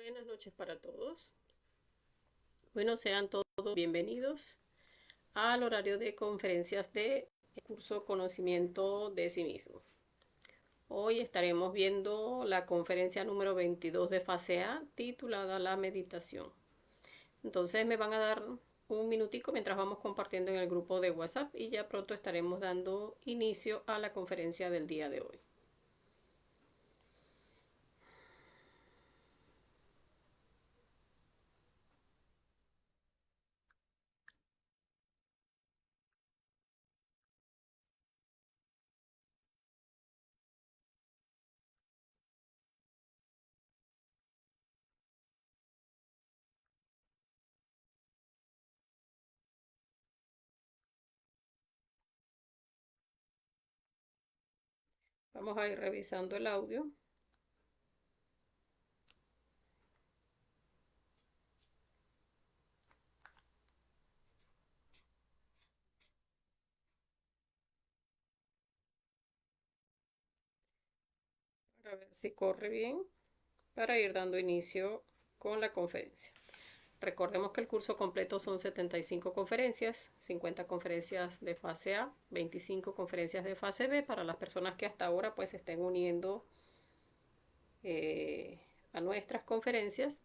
Buenas noches para todos. Bueno, sean todos bienvenidos al horario de conferencias de curso Conocimiento de sí mismo. Hoy estaremos viendo la conferencia número 22 de fase A titulada La meditación. Entonces me van a dar un minutico mientras vamos compartiendo en el grupo de WhatsApp y ya pronto estaremos dando inicio a la conferencia del día de hoy. Vamos a ir revisando el audio para ver si corre bien, para ir dando inicio con la conferencia. Recordemos que el curso completo son 75 conferencias, 50 conferencias de fase A, 25 conferencias de fase B para las personas que hasta ahora pues se estén uniendo a nuestras conferencias.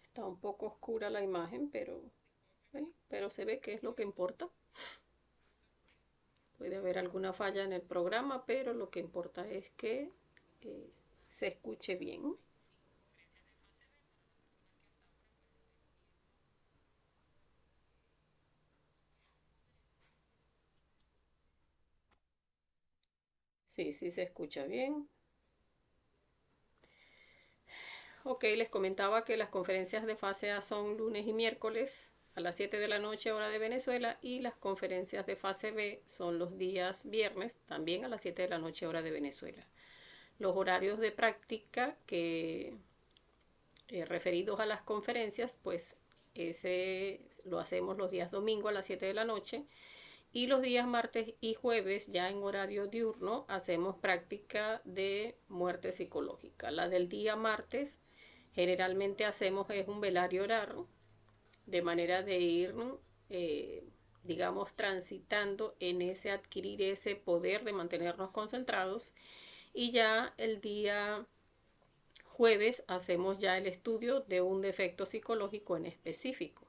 Está un poco oscura la imagen, pero se ve que es lo que importa. Puede haber alguna falla en el programa, pero lo que importa es que eh, se escuche bien. Sí, sí se escucha bien. Ok, les comentaba que las conferencias de fase A son lunes y miércoles a las 7 de la noche hora de Venezuela y las conferencias de fase B son los días viernes también a las 7 de la noche hora de Venezuela. Los horarios de práctica que referidos a las conferencias, pues ese lo hacemos los días domingo a las 7 de la noche y los días martes y jueves ya en horario diurno hacemos práctica de muerte psicológica. La del día martes generalmente hacemos es un velario orar, de manera de ir, eh, digamos, transitando en ese adquirir ese poder de mantenernos concentrados. Y ya el día jueves hacemos ya el estudio de un defecto psicológico en específico,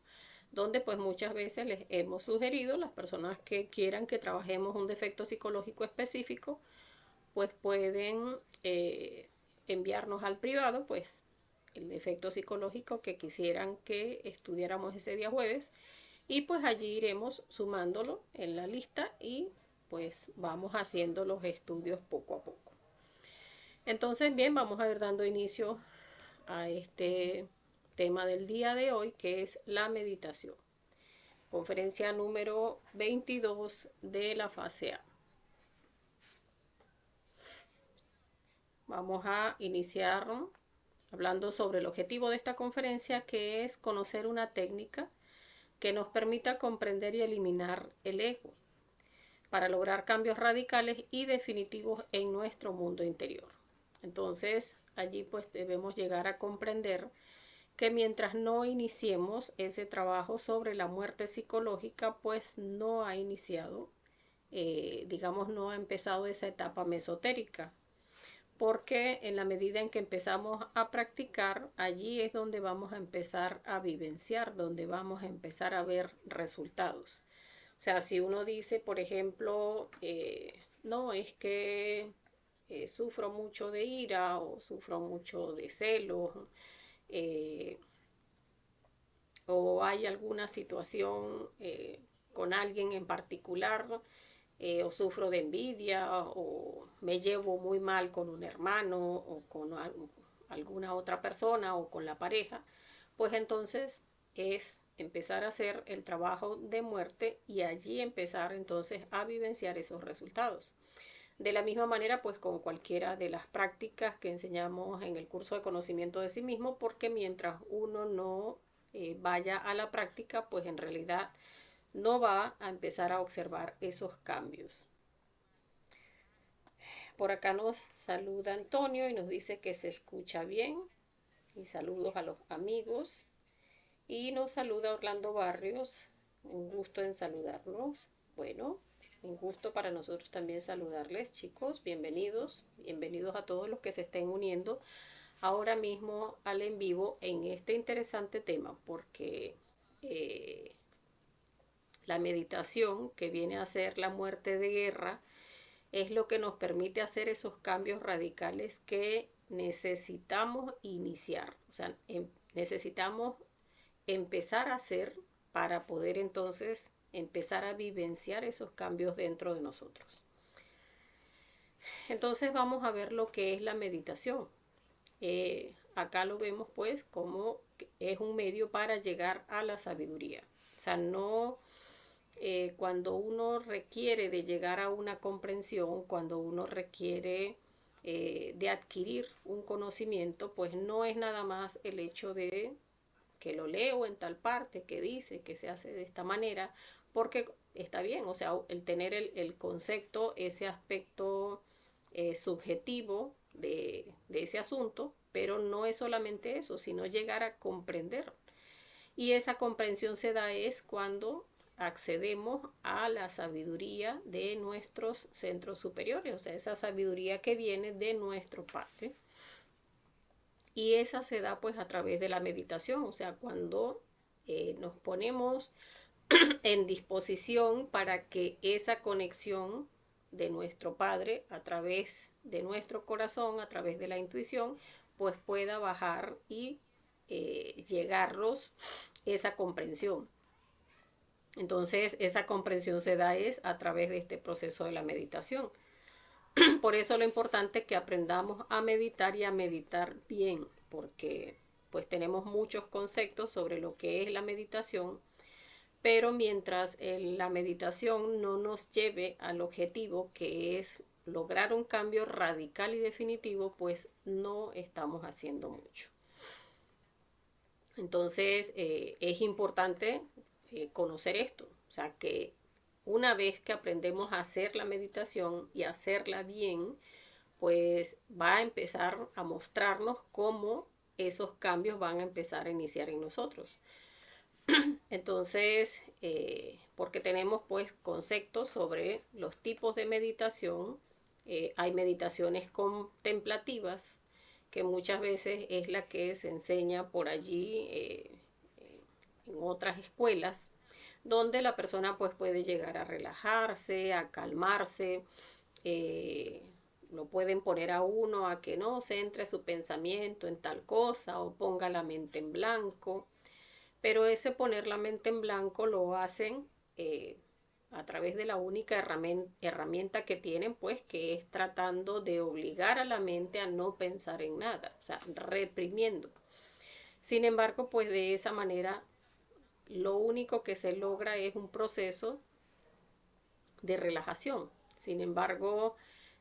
donde pues muchas veces les hemos sugerido, las personas que quieran que trabajemos un defecto psicológico específico, pues pueden enviarnos al privado, pues el efecto psicológico que quisieran que estudiáramos ese día jueves y pues allí iremos sumándolo en la lista y pues vamos haciendo los estudios poco a poco. Entonces, bien, vamos a ir dando inicio a este tema del día de hoy, que es la meditación. Conferencia número 22 de la fase A. Vamos a iniciar hablando sobre el objetivo de esta conferencia, que es conocer una técnica que nos permita comprender y eliminar el ego para lograr cambios radicales y definitivos en nuestro mundo interior. Entonces, allí pues debemos llegar a comprender que mientras no iniciemos ese trabajo sobre la muerte psicológica, pues no ha iniciado, digamos, no ha empezado esa etapa mesotérica, porque en la medida en que empezamos a practicar, allí es donde vamos a empezar a vivenciar, donde vamos a empezar a ver resultados. O sea, si uno dice, por ejemplo, no, es que sufro mucho de ira o sufro mucho de celos, eh, o hay alguna situación con alguien en particular, o sufro de envidia, o me llevo muy mal con un hermano o con alguna otra persona o con la pareja, pues entonces es empezar a hacer el trabajo de muerte y allí empezar entonces a vivenciar esos resultados. De la misma manera, pues con cualquiera de las prácticas que enseñamos en el curso de conocimiento de sí mismo, porque mientras uno no vaya a la práctica, pues en realidad no va a empezar a observar esos cambios. Por acá nos saluda Antonio y nos dice que se escucha bien. Y saludos a los amigos. Y nos saluda Orlando Barrios. Un gusto en saludarnos. Bueno, un gusto para nosotros también saludarles, chicos. Bienvenidos. Bienvenidos a todos los que se estén uniendo ahora mismo al en vivo en este interesante tema, porque la meditación, que viene a ser la muerte de guerra, es lo que nos permite hacer esos cambios radicales que necesitamos iniciar. O sea, necesitamos empezar a hacer para poder entonces empezar a vivenciar esos cambios dentro de nosotros. Entonces vamos a ver lo que es la meditación. Acá lo vemos pues como es un medio para llegar a la sabiduría. O sea, no cuando uno requiere de llegar a una comprensión, cuando uno requiere de adquirir un conocimiento, pues no es nada más el hecho de que lo leo en tal parte, que dice que se hace de esta manera, porque está bien, o sea, el tener el concepto, ese aspecto subjetivo de ese asunto, pero no es solamente eso, sino llegar a comprender. Y esa comprensión se da es cuando accedemos a la sabiduría de nuestros centros superiores, o sea, esa sabiduría que viene de nuestro Padre. Y esa se da pues a través de la meditación, o sea, cuando nos ponemos en disposición para que esa conexión de nuestro Padre a través de nuestro corazón, a través de la intuición, pues pueda bajar y llegarnos esa comprensión. Entonces, esa comprensión se da es a través de este proceso de la meditación. Por eso lo importante es que aprendamos a meditar y a meditar bien, porque pues tenemos muchos conceptos sobre lo que es la meditación, pero mientras la meditación no nos lleve al objetivo, que es lograr un cambio radical y definitivo, pues no estamos haciendo mucho. Entonces es importante conocer esto, o sea que una vez que aprendemos a hacer la meditación y a hacerla bien, pues va a empezar a mostrarnos cómo esos cambios van a empezar a iniciar en nosotros. Entonces, porque tenemos pues conceptos sobre los tipos de meditación, hay meditaciones contemplativas, que muchas veces es la que se enseña por allí en otras escuelas, donde la persona pues puede llegar a relajarse, a calmarse, lo pueden poner a uno a que no centre su pensamiento en tal cosa o ponga la mente en blanco, pero ese poner la mente en blanco lo hacen a través de la única herramienta que tienen, pues que es tratando de obligar a la mente a no pensar en nada, o sea, reprimiendo. Sin embargo, pues de esa manera lo único que se logra es un proceso de relajación. Sin embargo,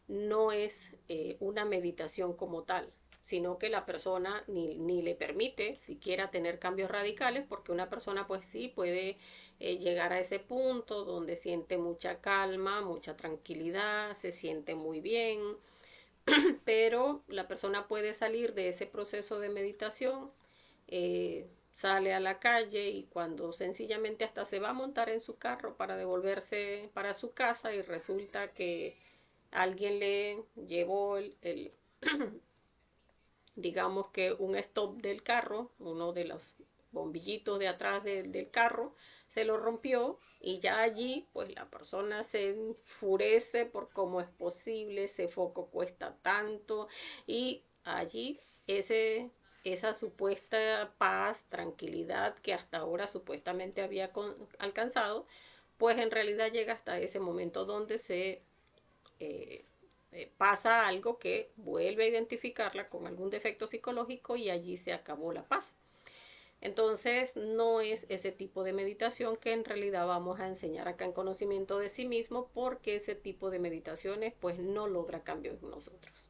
no es una meditación como tal, sino que la persona ni le permite siquiera tener cambios radicales, porque una persona pues sí puede llegar a ese punto donde siente mucha calma, mucha tranquilidad, se siente muy bien, pero la persona puede salir de ese proceso de meditación, sale a la calle y cuando sencillamente hasta se va a montar en su carro para devolverse para su casa y resulta que alguien le llevó digamos que un stop del carro, uno de los bombillitos de atrás del carro, se lo rompió y ya allí pues la persona se enfurece por cómo es posible, ese foco cuesta tanto y allí esa supuesta paz, tranquilidad que hasta ahora supuestamente había alcanzado, pues en realidad llega hasta ese momento donde se pasa algo que vuelve a identificarla con algún defecto psicológico y allí se acabó la paz. Entonces no es ese tipo de meditación que en realidad vamos a enseñar acá en conocimiento de sí mismo, porque ese tipo de meditaciones pues no logra cambios en nosotros.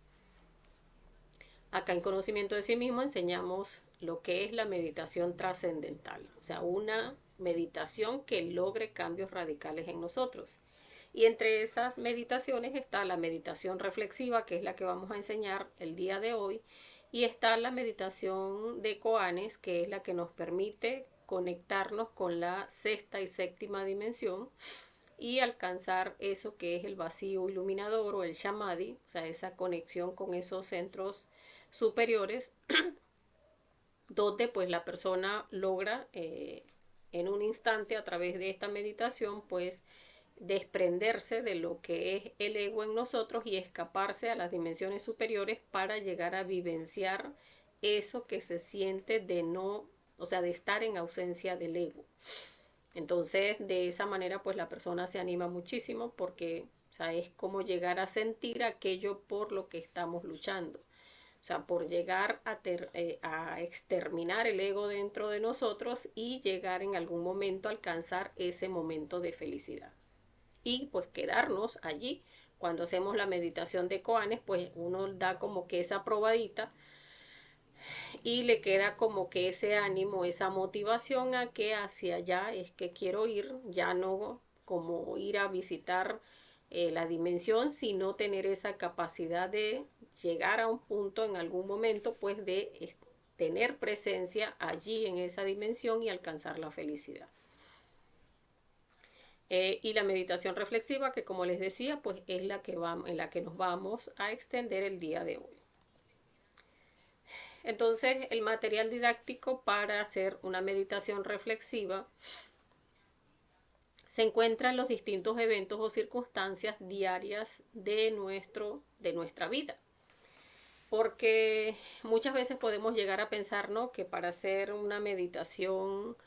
Acá en conocimiento de sí mismo enseñamos lo que es la meditación trascendental, o sea, una meditación que logre cambios radicales en nosotros. Y entre esas meditaciones está la meditación reflexiva, que es la que vamos a enseñar el día de hoy, y está la meditación de koanes, que es la que nos permite conectarnos con la sexta y séptima dimensión y alcanzar eso que es el vacío iluminador o el samadhi, o sea, esa conexión con esos centros superiores, donde pues la persona logra en un instante a través de esta meditación pues desprenderse de lo que es el ego en nosotros y escaparse a las dimensiones superiores para llegar a vivenciar eso que se siente de no, o sea, de estar en ausencia del ego. Entonces, de esa manera, pues la persona se anima muchísimo porque, o sea, es como llegar a sentir aquello por lo que estamos luchando. O sea, por llegar a exterminar el ego dentro de nosotros y llegar en algún momento a alcanzar ese momento de felicidad. Y pues quedarnos allí. Cuando hacemos la meditación de koanes, pues uno da como que esa probadita y le queda como que ese ánimo, esa motivación a que hacia allá es que quiero ir, ya no como ir a visitar la dimensión, sino tener esa capacidad de llegar a un punto en algún momento, pues de tener presencia allí en esa dimensión y alcanzar la felicidad. Y la meditación reflexiva, que como les decía, pues es la que en la que nos vamos a extender el día de hoy. Entonces, el material didáctico para hacer una meditación reflexiva se encuentra en los distintos eventos o circunstancias diarias de nuestra vida. Porque muchas veces podemos llegar a pensar, ¿no?, que para hacer una meditación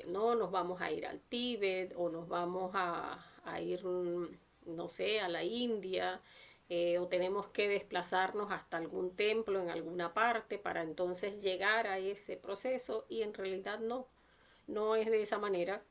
no nos vamos a ir al Tíbet o nos vamos a ir, no sé, a la India, o tenemos que desplazarnos hasta algún templo en alguna parte para entonces llegar a ese proceso, y en realidad no es de esa manera,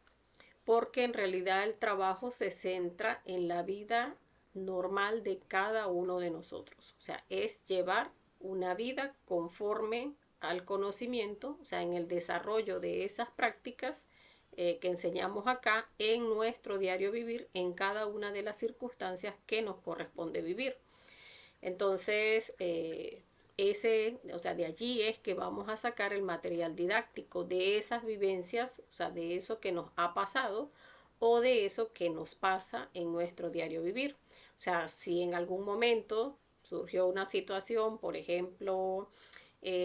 porque en realidad el trabajo se centra en la vida normal de cada uno de nosotros. O sea, es llevar una vida conforme al conocimiento, o sea, en el desarrollo de esas prácticas que enseñamos acá en nuestro diario vivir, en cada una de las circunstancias que nos corresponde vivir. Entonces, o sea, de allí es que vamos a sacar el material didáctico de esas vivencias, o sea, de eso que nos ha pasado o de eso que nos pasa en nuestro diario vivir. O sea, si en algún momento surgió una situación, por ejemplo,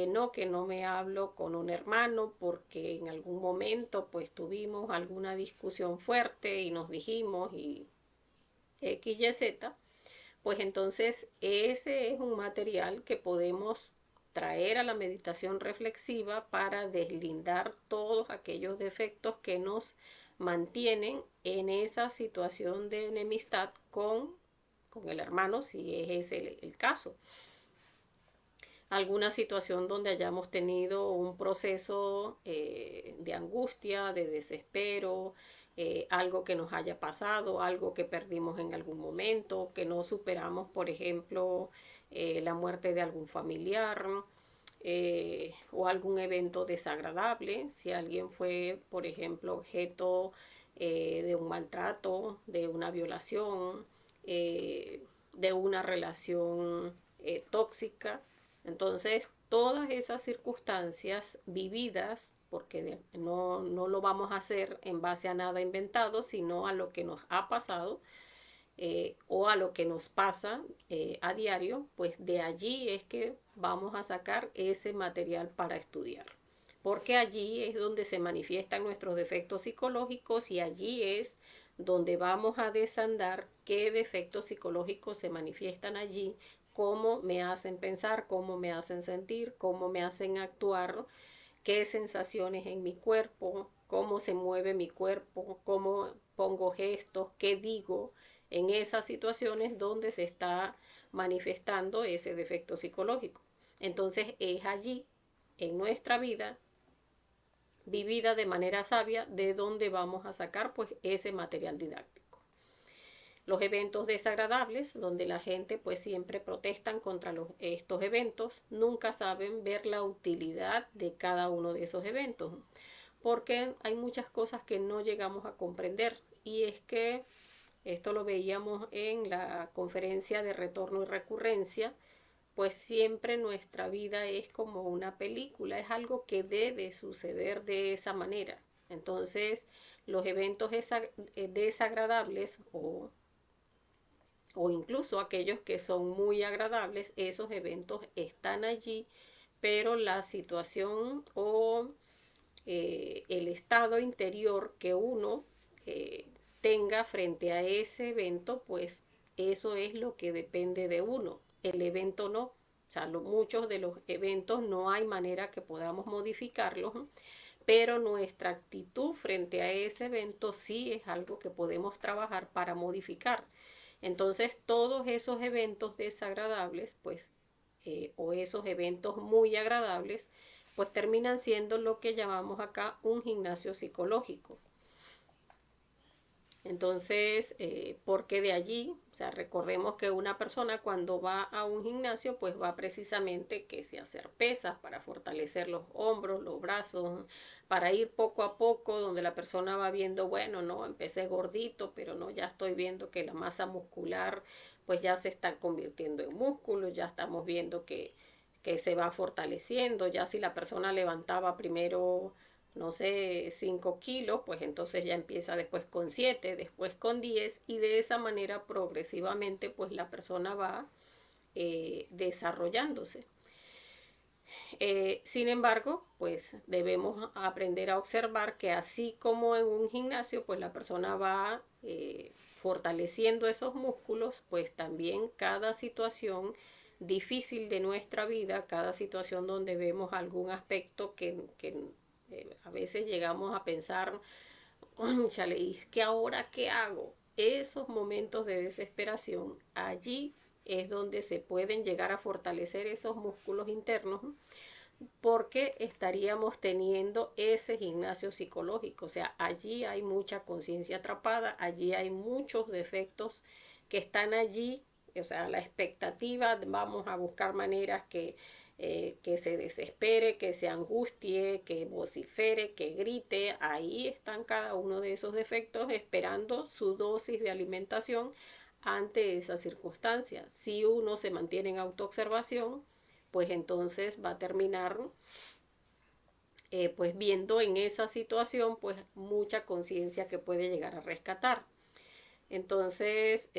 no, que no me hablo con un hermano porque en algún momento pues tuvimos alguna discusión fuerte y nos dijimos y X, Y, Z, pues entonces ese es un material que podemos traer a la meditación reflexiva para deslindar todos aquellos defectos que nos mantienen en esa situación de enemistad con el hermano, si es ese el caso. Alguna situación donde hayamos tenido un proceso de angustia, de desespero, algo que nos haya pasado, algo que perdimos en algún momento, que no superamos, por ejemplo, la muerte de algún familiar, o algún evento desagradable, si alguien fue, por ejemplo, objeto de un maltrato, de una violación, de una relación tóxica. Entonces, todas esas circunstancias vividas, porque no lo vamos a hacer en base a nada inventado, sino a lo que nos ha pasado, o a lo que nos pasa a diario, pues de allí es que vamos a sacar ese material para estudiar. Porque allí es donde se manifiestan nuestros defectos psicológicos y allí es donde vamos a desandar qué defectos psicológicos se manifiestan allí, cómo me hacen pensar, cómo me hacen sentir, cómo me hacen actuar, qué sensaciones en mi cuerpo, cómo se mueve mi cuerpo, cómo pongo gestos, qué digo en esas situaciones donde se está manifestando ese defecto psicológico. Entonces es allí, en nuestra vida, vivida de manera sabia, de donde vamos a sacar pues ese material didáctico. Los eventos desagradables, donde la gente pues siempre protestan contra estos eventos, nunca saben ver la utilidad de cada uno de esos eventos, porque hay muchas cosas que no llegamos a comprender, y es que esto lo veíamos en la conferencia de retorno y recurrencia, pues siempre nuestra vida es como una película, es algo que debe suceder de esa manera. Entonces, los eventos desagradables o incluso aquellos que son muy agradables, esos eventos están allí, pero la situación o el estado interior que uno eh, tenga frente a ese evento, pues eso es lo que depende de uno. El evento no. O sea, muchos de los eventos no hay manera que podamos modificarlos, ¿no? Pero nuestra actitud frente a ese evento sí es algo que podemos trabajar para modificar. Entonces, todos esos eventos desagradables, pues, o esos eventos muy agradables, pues terminan siendo lo que llamamos acá un gimnasio psicológico. Entonces, porque de allí, o sea, recordemos que una persona cuando va a un gimnasio, pues va precisamente que se hacer pesas para fortalecer los hombros, los brazos, para ir poco a poco, donde la persona va viendo, bueno, no, empecé gordito, pero no, ya estoy viendo que la masa muscular, pues ya se está convirtiendo en músculo, ya estamos viendo que se va fortaleciendo, ya si la persona levantaba primero no sé, 5 kilos, pues entonces ya empieza después con 7, después con 10 y de esa manera progresivamente pues la persona va desarrollándose. Sin embargo, pues debemos aprender a observar que así como en un gimnasio, pues la persona va fortaleciendo esos músculos, pues también cada situación difícil de nuestra vida, cada situación donde vemos algún aspecto que a veces llegamos a pensar, cónchale, ¿y que ahora qué hago? Esos momentos de desesperación, allí es donde se pueden llegar a fortalecer esos músculos internos, porque estaríamos teniendo ese gimnasio psicológico. O sea, allí hay mucha conciencia atrapada, allí hay muchos defectos que están allí. O sea, la expectativa, vamos a buscar maneras que se desespere, que se angustie, que vocifere, que grite. Ahí están cada uno de esos defectos esperando su dosis de alimentación ante esa circunstancia. Si uno se mantiene en autoobservación, pues entonces va a terminar pues viendo en esa situación pues mucha conciencia que puede llegar a rescatar. Entonces,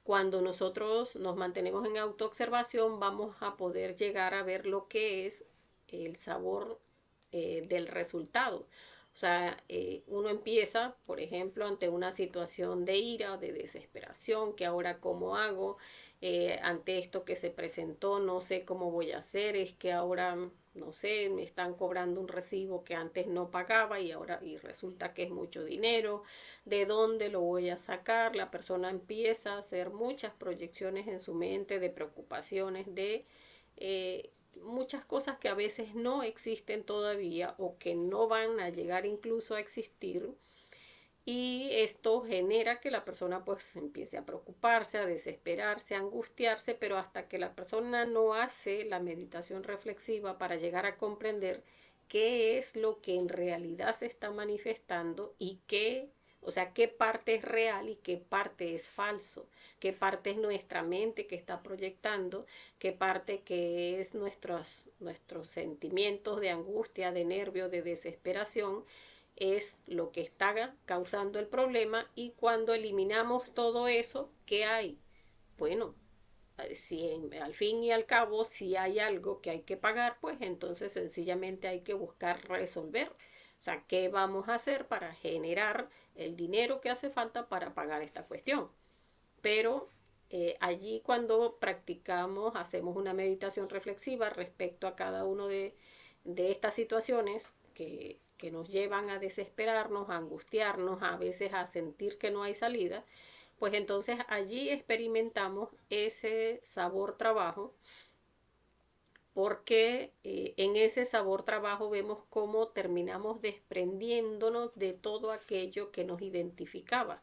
cuando nosotros nos mantenemos en autoobservación, vamos a poder llegar a ver lo que es el sabor del resultado. O sea, uno empieza, por ejemplo, ante una situación de ira o de desesperación, que ahora cómo hago, ante esto que se presentó, no sé cómo voy a hacer, es que ahora, no sé, me están cobrando un recibo que antes no pagaba y ahora y resulta que es mucho dinero, ¿de dónde lo voy a sacar? La persona empieza a hacer muchas proyecciones en su mente de preocupaciones, de muchas cosas que a veces no existen todavía o que no van a llegar incluso a existir, y esto genera que la persona pues empiece a preocuparse, a desesperarse, a angustiarse, pero hasta que la persona no hace la meditación reflexiva para llegar a comprender qué es lo que en realidad se está manifestando y qué, o sea, qué parte es real y qué parte es falso, qué parte es nuestra mente que está proyectando, qué parte que es nuestros sentimientos de angustia, de nervio, de desesperación, es lo que está causando el problema, y cuando eliminamos todo eso, ¿qué hay? Bueno, si al fin y al cabo si hay algo que hay que pagar, pues entonces sencillamente hay que buscar resolver. O sea, ¿qué vamos a hacer para generar el dinero que hace falta para pagar esta cuestión? Pero allí cuando practicamos, hacemos una meditación reflexiva respecto a cada uno de estas situaciones que nos llevan a desesperarnos, a angustiarnos, a veces a sentir que no hay salida, pues entonces allí experimentamos ese sabor trabajo, porque en ese sabor trabajo vemos cómo terminamos desprendiéndonos de todo aquello que nos identificaba,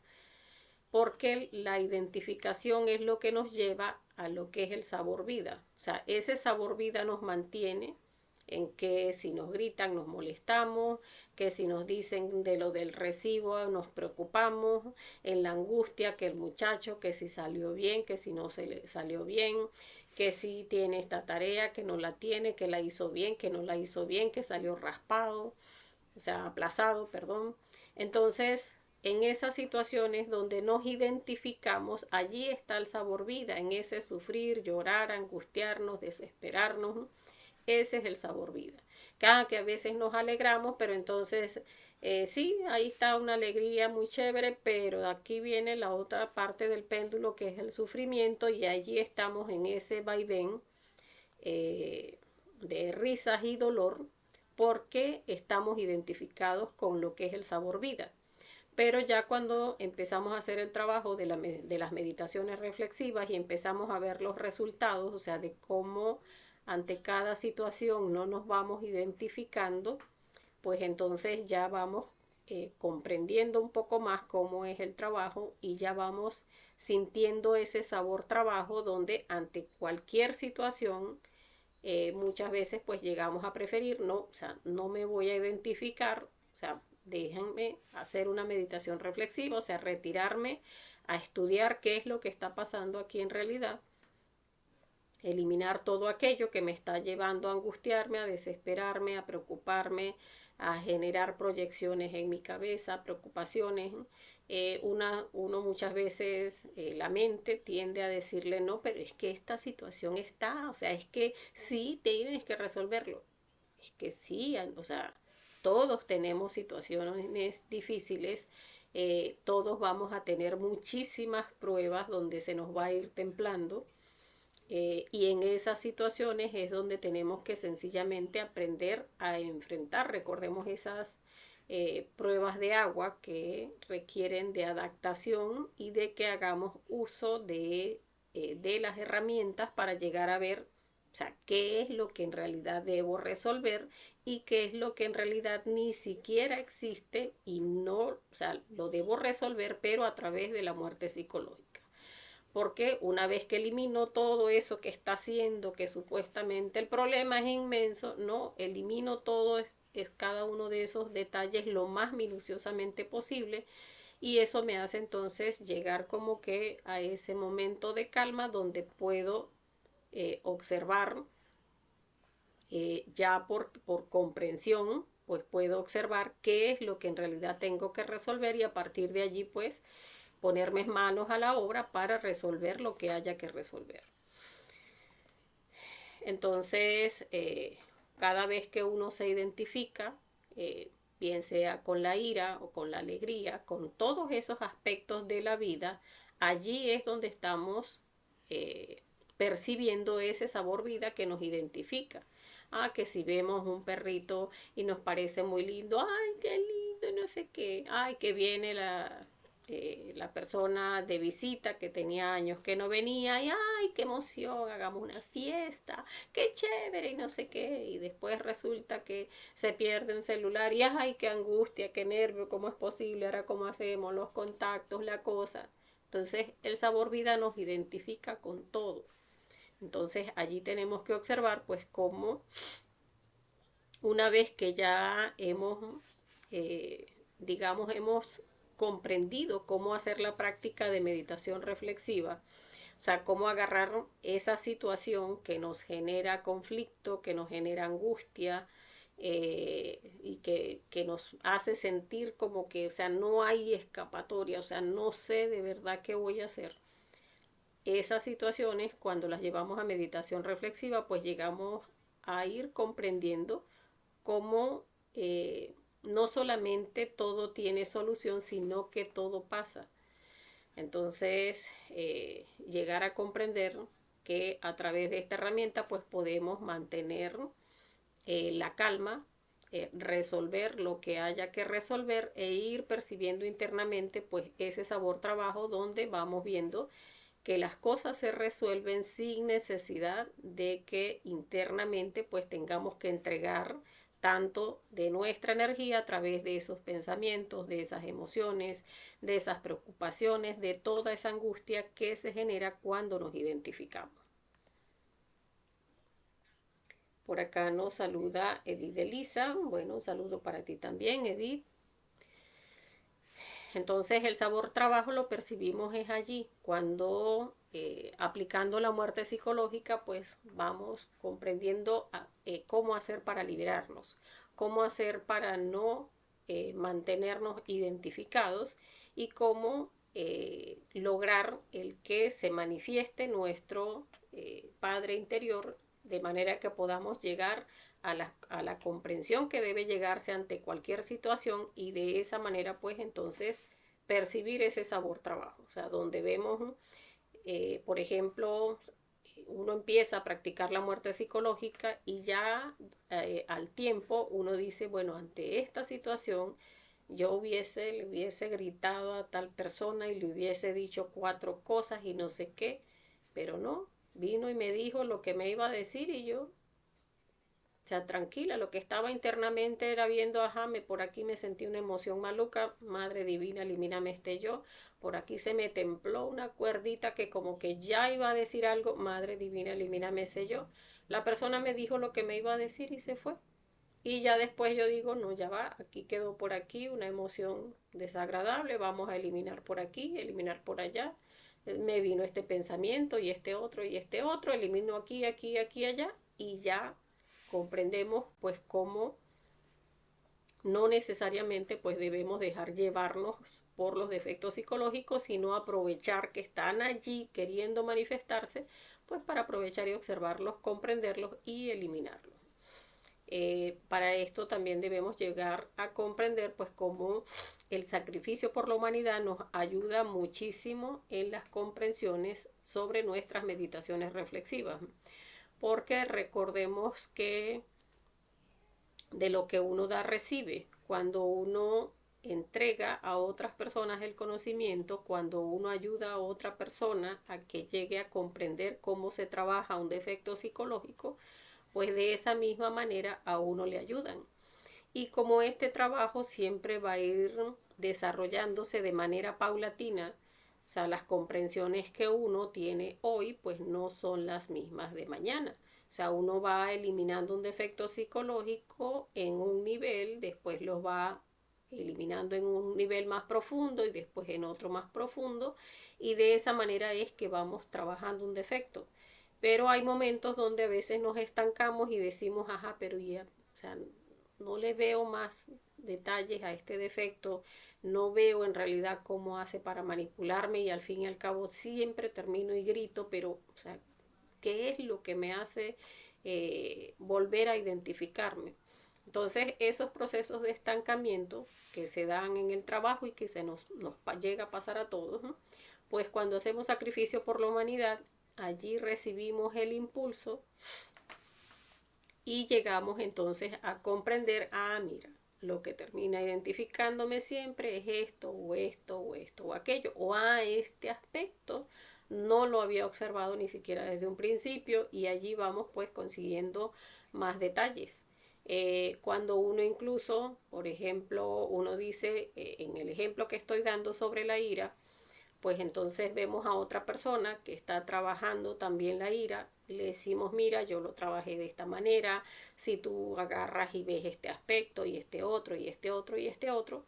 porque la identificación es lo que nos lleva a lo que es el sabor vida. O sea, ese sabor vida nos mantiene en que si nos gritan nos molestamos, que si nos dicen de lo del recibo nos preocupamos, en la angustia que el muchacho, que si salió bien, que si no se le salió bien, que si tiene esta tarea, que no la tiene, que la hizo bien, que no la hizo bien, que salió raspado, o sea, aplazado, perdón. Entonces, en esas situaciones donde nos identificamos, allí está el sabor vida, en ese sufrir, llorar, angustiarnos, desesperarnos. Ese es el sabor vida. Cada que a veces nos alegramos, pero entonces sí, ahí está una alegría muy chévere, pero aquí viene la otra parte del péndulo que es el sufrimiento y allí estamos en ese vaivén de risas y dolor porque estamos identificados con lo que es el sabor vida. Pero ya cuando empezamos a hacer el trabajo de las meditaciones reflexivas y empezamos a ver los resultados, o sea, de cómo ante cada situación no nos vamos identificando, pues entonces ya vamos comprendiendo un poco más cómo es el trabajo y ya vamos sintiendo ese sabor trabajo donde ante cualquier situación muchas veces pues llegamos a preferir, no, o sea, no me voy a identificar, o sea, déjenme hacer una meditación reflexiva, o sea, retirarme a estudiar qué es lo que está pasando aquí en realidad, eliminar todo aquello que me está llevando a angustiarme, a desesperarme, a preocuparme, a generar proyecciones en mi cabeza, preocupaciones. Uno muchas veces, la mente tiende a decirle, no, pero es que esta situación está, o sea, es que sí tienes que resolverlo. Es que sí, o sea, todos tenemos situaciones difíciles, todos vamos a tener muchísimas pruebas donde se nos va a ir templando. Y en esas situaciones es donde tenemos que sencillamente aprender a enfrentar. Recordemos esas pruebas de agua que requieren de adaptación y de que hagamos uso de las herramientas para llegar a ver, o sea, qué es lo que en realidad debo resolver y qué es lo que en realidad ni siquiera existe y no, o sea, lo debo resolver, pero a través de la muerte psicológica. Porque una vez que elimino todo eso que está haciendo, que supuestamente el problema es inmenso, no, elimino todo es cada uno de esos detalles lo más minuciosamente posible y eso me hace entonces llegar como que a ese momento de calma donde puedo observar ya por comprensión, pues puedo observar qué es lo que en realidad tengo que resolver y a partir de allí pues ponerme manos a la obra para resolver lo que haya que resolver. Entonces, cada vez que uno se identifica, bien sea con la ira o con la alegría, con todos esos aspectos de la vida, allí es donde estamos percibiendo ese sabor vida que nos identifica. Ah, que si vemos un perrito y nos parece muy lindo, ay, qué lindo, no sé qué, ay, que viene la persona de visita que tenía años que no venía y ay, qué emoción, hagamos una fiesta, qué chévere y no sé qué, y después resulta que se pierde un celular y ay, qué angustia, qué nervio, cómo es posible, ahora cómo hacemos los contactos, la cosa. Entonces el sabor vida nos identifica con todo. Entonces allí tenemos que observar pues cómo una vez que ya hemos, digamos, hemos comprendido cómo hacer la práctica de meditación reflexiva, o sea, cómo agarrar esa situación que nos genera conflicto, que nos genera angustia y que nos hace sentir como que, o sea, no hay escapatoria, o sea, no sé de verdad qué voy a hacer. Esas situaciones, cuando las llevamos a meditación reflexiva, pues llegamos a ir comprendiendo cómo no solamente todo tiene solución, sino que todo pasa. Entonces, llegar a comprender que a través de esta herramienta pues podemos mantener la calma, resolver lo que haya que resolver e ir percibiendo internamente pues ese sabor trabajo donde vamos viendo que las cosas se resuelven sin necesidad de que internamente pues tengamos que entregar tanto de nuestra energía a través de esos pensamientos, de esas emociones, de esas preocupaciones, de toda esa angustia que se genera cuando nos identificamos. Por acá nos saluda Edith Elisa. Bueno, un saludo para ti también, Edith. Entonces el sabor trabajo lo percibimos es allí, cuando aplicando la muerte psicológica, pues vamos comprendiendo cómo hacer para liberarnos, cómo hacer para no mantenernos identificados y cómo lograr el que se manifieste nuestro Padre interior de manera que podamos llegar a la comprensión que debe llegarse ante cualquier situación y de esa manera pues entonces percibir ese sabor trabajo. O sea, donde vemos, por ejemplo, uno empieza a practicar la muerte psicológica y ya al tiempo uno dice, bueno, ante esta situación yo le hubiese gritado a tal persona y le hubiese dicho 4 cosas y no sé qué, pero no, vino y me dijo lo que me iba a decir y yo, o sea, tranquila, lo que estaba internamente era viendo, ajá, por aquí me sentí una emoción maluca, Madre Divina, elimíname este yo, por aquí se me templó una cuerdita que como que ya iba a decir algo, Madre Divina, elimíname ese yo. La persona me dijo lo que me iba a decir y se fue. Y ya después yo digo, no, ya va, aquí quedó por aquí una emoción desagradable, vamos a eliminar por aquí, eliminar por allá. Me vino este pensamiento y este otro, elimino aquí, aquí, aquí, allá y ya comprendemos pues cómo no necesariamente pues debemos dejar llevarnos por los defectos psicológicos, sino aprovechar que están allí queriendo manifestarse, pues para aprovechar y observarlos, comprenderlos y eliminarlos. Para esto también debemos llegar a comprender pues cómo el sacrificio por la humanidad nos ayuda muchísimo en las comprensiones sobre nuestras meditaciones reflexivas, porque recordemos que de lo que uno da recibe. Cuando uno entrega a otras personas el conocimiento, cuando uno ayuda a otra persona a que llegue a comprender cómo se trabaja un defecto psicológico, pues de esa misma manera a uno le ayudan. Y como este trabajo siempre va a ir desarrollándose de manera paulatina, o sea, las comprensiones que uno tiene hoy, pues no son las mismas de mañana. O sea, uno va eliminando un defecto psicológico en un nivel, después lo va eliminando en un nivel más profundo y después en otro más profundo, y de esa manera es que vamos trabajando un defecto. Pero hay momentos donde a veces nos estancamos y decimos, ajá, pero ya, o sea, no le veo más detalles a este defecto, no veo en realidad cómo hace para manipularme y al fin y al cabo siempre termino y grito, pero, o sea, ¿qué es lo que me hace volver a identificarme? Entonces, esos procesos de estancamiento que se dan en el trabajo y que nos llega a pasar a todos, ¿no? Pues cuando hacemos sacrificio por la humanidad, allí recibimos el impulso y llegamos entonces a comprender, ah, mira, lo que termina identificándome siempre es esto o esto o esto o aquello, o este aspecto no lo había observado ni siquiera desde un principio y allí vamos pues consiguiendo más detalles. Cuando uno incluso, por ejemplo, uno dice, en el ejemplo que estoy dando sobre la ira, pues entonces vemos a otra persona que está trabajando también la ira y le decimos, mira, yo lo trabajé de esta manera, si tú agarras y ves este aspecto y este otro y este otro y este otro,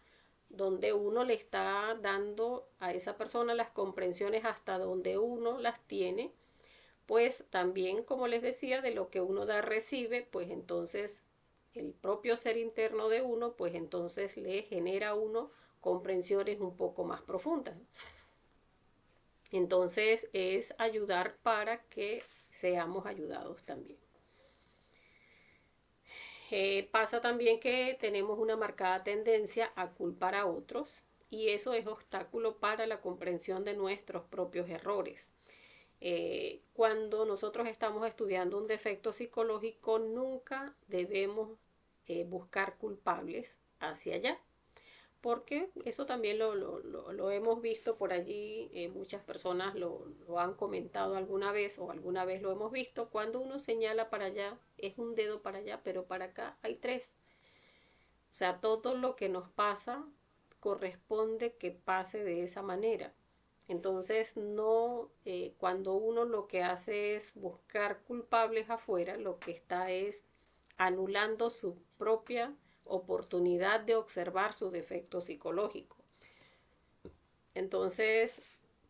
donde uno le está dando a esa persona las comprensiones hasta donde uno las tiene, pues también, como les decía, de lo que uno da recibe, pues entonces el propio ser interno de uno, pues entonces le genera a uno comprensiones un poco más profundas. Entonces es ayudar para que seamos ayudados también. Pasa también que tenemos una marcada tendencia a culpar a otros y eso es obstáculo para la comprensión de nuestros propios errores. Cuando nosotros estamos estudiando un defecto psicológico, nunca debemos buscar culpables hacia allá, porque eso también lo hemos visto por allí, muchas personas lo han comentado alguna vez o alguna vez lo hemos visto, cuando uno señala para allá es un dedo para allá, pero para acá hay 3. O sea, todo lo que nos pasa corresponde que pase de esa manera. Entonces, no, cuando uno lo que hace es buscar culpables afuera, lo que está es anulando su propia oportunidad de observar su defecto psicológico. Entonces,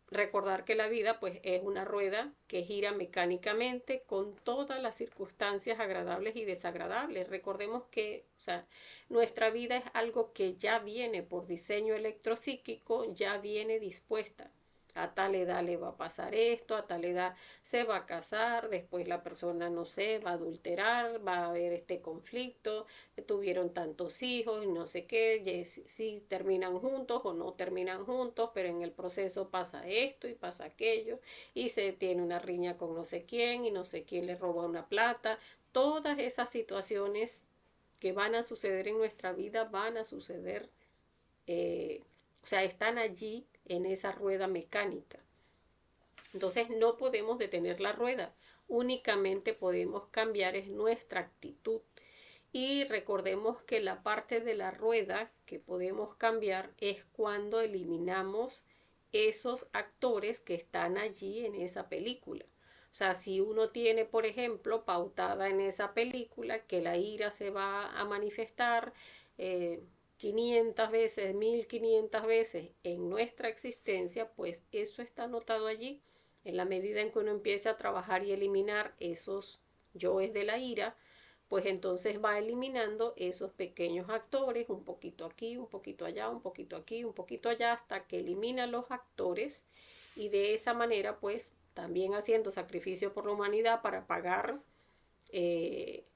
recordar que la vida pues es una rueda que gira mecánicamente con todas las circunstancias agradables y desagradables. Recordemos que, o sea, nuestra vida es algo que ya viene por diseño electropsíquico, ya viene dispuesta. A tal edad le va a pasar esto, a tal edad se va a casar, después la persona, no sé, va a adulterar, va a haber este conflicto, tuvieron tantos hijos y no sé qué, si terminan juntos o no terminan juntos, pero en el proceso pasa esto y pasa aquello, y se tiene una riña con no sé quién y no sé quién le roba una plata. Todas esas situaciones que van a suceder en nuestra vida van a suceder, o sea, están allí en esa rueda mecánica. Entonces no podemos detener la rueda, únicamente podemos cambiar es nuestra actitud. Y recordemos que la parte de la rueda que podemos cambiar es cuando eliminamos esos actores que están allí en esa película. O sea, si uno tiene, por ejemplo, pautada en esa película que la ira se va a manifestar 500 veces, 1500 veces en nuestra existencia, pues eso está anotado allí. En la medida en que uno empiece a trabajar y eliminar esos yoes de la ira, pues entonces va eliminando esos pequeños actores, un poquito aquí, un poquito allá, un poquito aquí, un poquito allá, hasta que elimina los actores, y de esa manera pues también haciendo sacrificio por la humanidad para pagar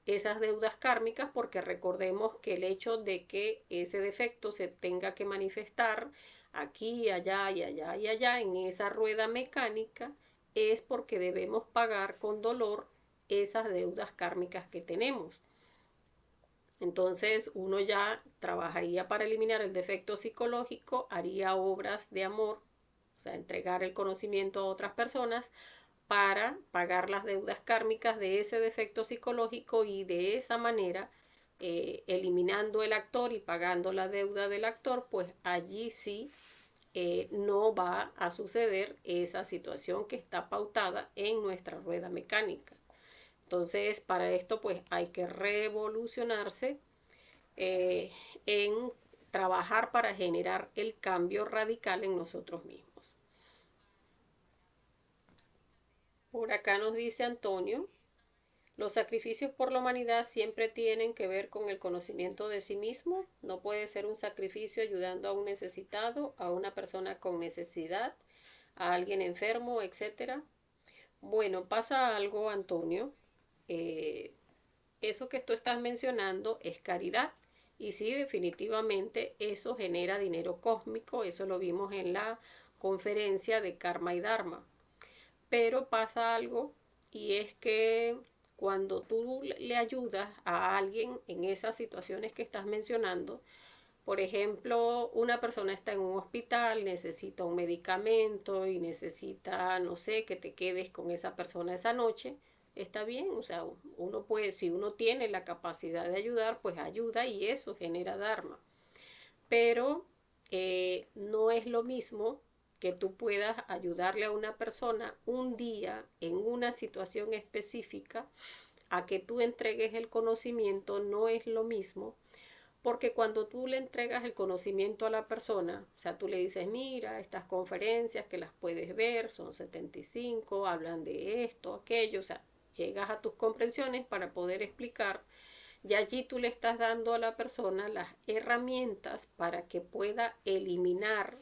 esas deudas kármicas, porque recordemos que el hecho de que ese defecto se tenga que manifestar aquí, allá y allá y allá en esa rueda mecánica es porque debemos pagar con dolor esas deudas kármicas que tenemos. Entonces uno ya trabajaría para eliminar el defecto psicológico, haría obras de amor, o sea, entregar el conocimiento a otras personas para pagar las deudas kármicas de ese defecto psicológico, y de esa manera, eliminando el actor y pagando la deuda del actor, pues allí sí no va a suceder esa situación que está pautada en nuestra rueda mecánica. Entonces, para esto pues hay que revolucionarse eh, en trabajar para generar el cambio radical en nosotros mismos. Por acá nos dice Antonio: los sacrificios por la humanidad siempre tienen que ver con el conocimiento de sí mismo. No puede ser un sacrificio ayudando a un necesitado, a una persona con necesidad, a alguien enfermo, etcétera. Bueno, pasa algo, Antonio. Eh, Eso que tú estás mencionando es caridad. Y sí, definitivamente eso genera dinero cósmico. Eso lo vimos en la conferencia de Karma y Dharma. Pero pasa algo, y es que cuando tú le ayudas a alguien en esas situaciones que estás mencionando, por ejemplo, una persona está en un hospital, necesita un medicamento y necesita, no sé, que te quedes con esa persona esa noche, está bien, o sea, uno puede, si uno tiene la capacidad de ayudar, pues ayuda, y eso genera dharma. Pero no es lo mismo que tú puedas ayudarle a una persona un día en una situación específica a que tú entregues el conocimiento. No es lo mismo, porque cuando tú le entregas el conocimiento a la persona, o sea, tú le dices, mira, estas conferencias que las puedes ver, son 75, hablan de esto, aquello, o sea, llegas a tus comprensiones para poder explicar. Y allí tú le estás dando a la persona las herramientas para que pueda eliminar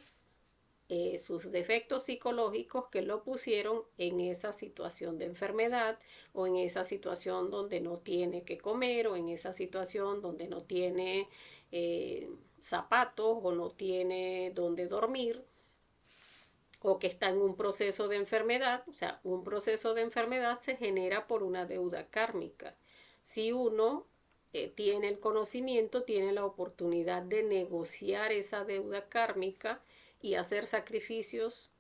sus defectos psicológicos que lo pusieron en esa situación de enfermedad, o en esa situación donde no tiene que comer, o en esa situación donde no tiene zapatos, o no tiene donde dormir, o que está en un proceso de enfermedad. O sea, un proceso de enfermedad se genera por una deuda kármica. Si uno tiene el conocimiento, tiene la oportunidad de negociar esa deuda kármica y hacer sacrificios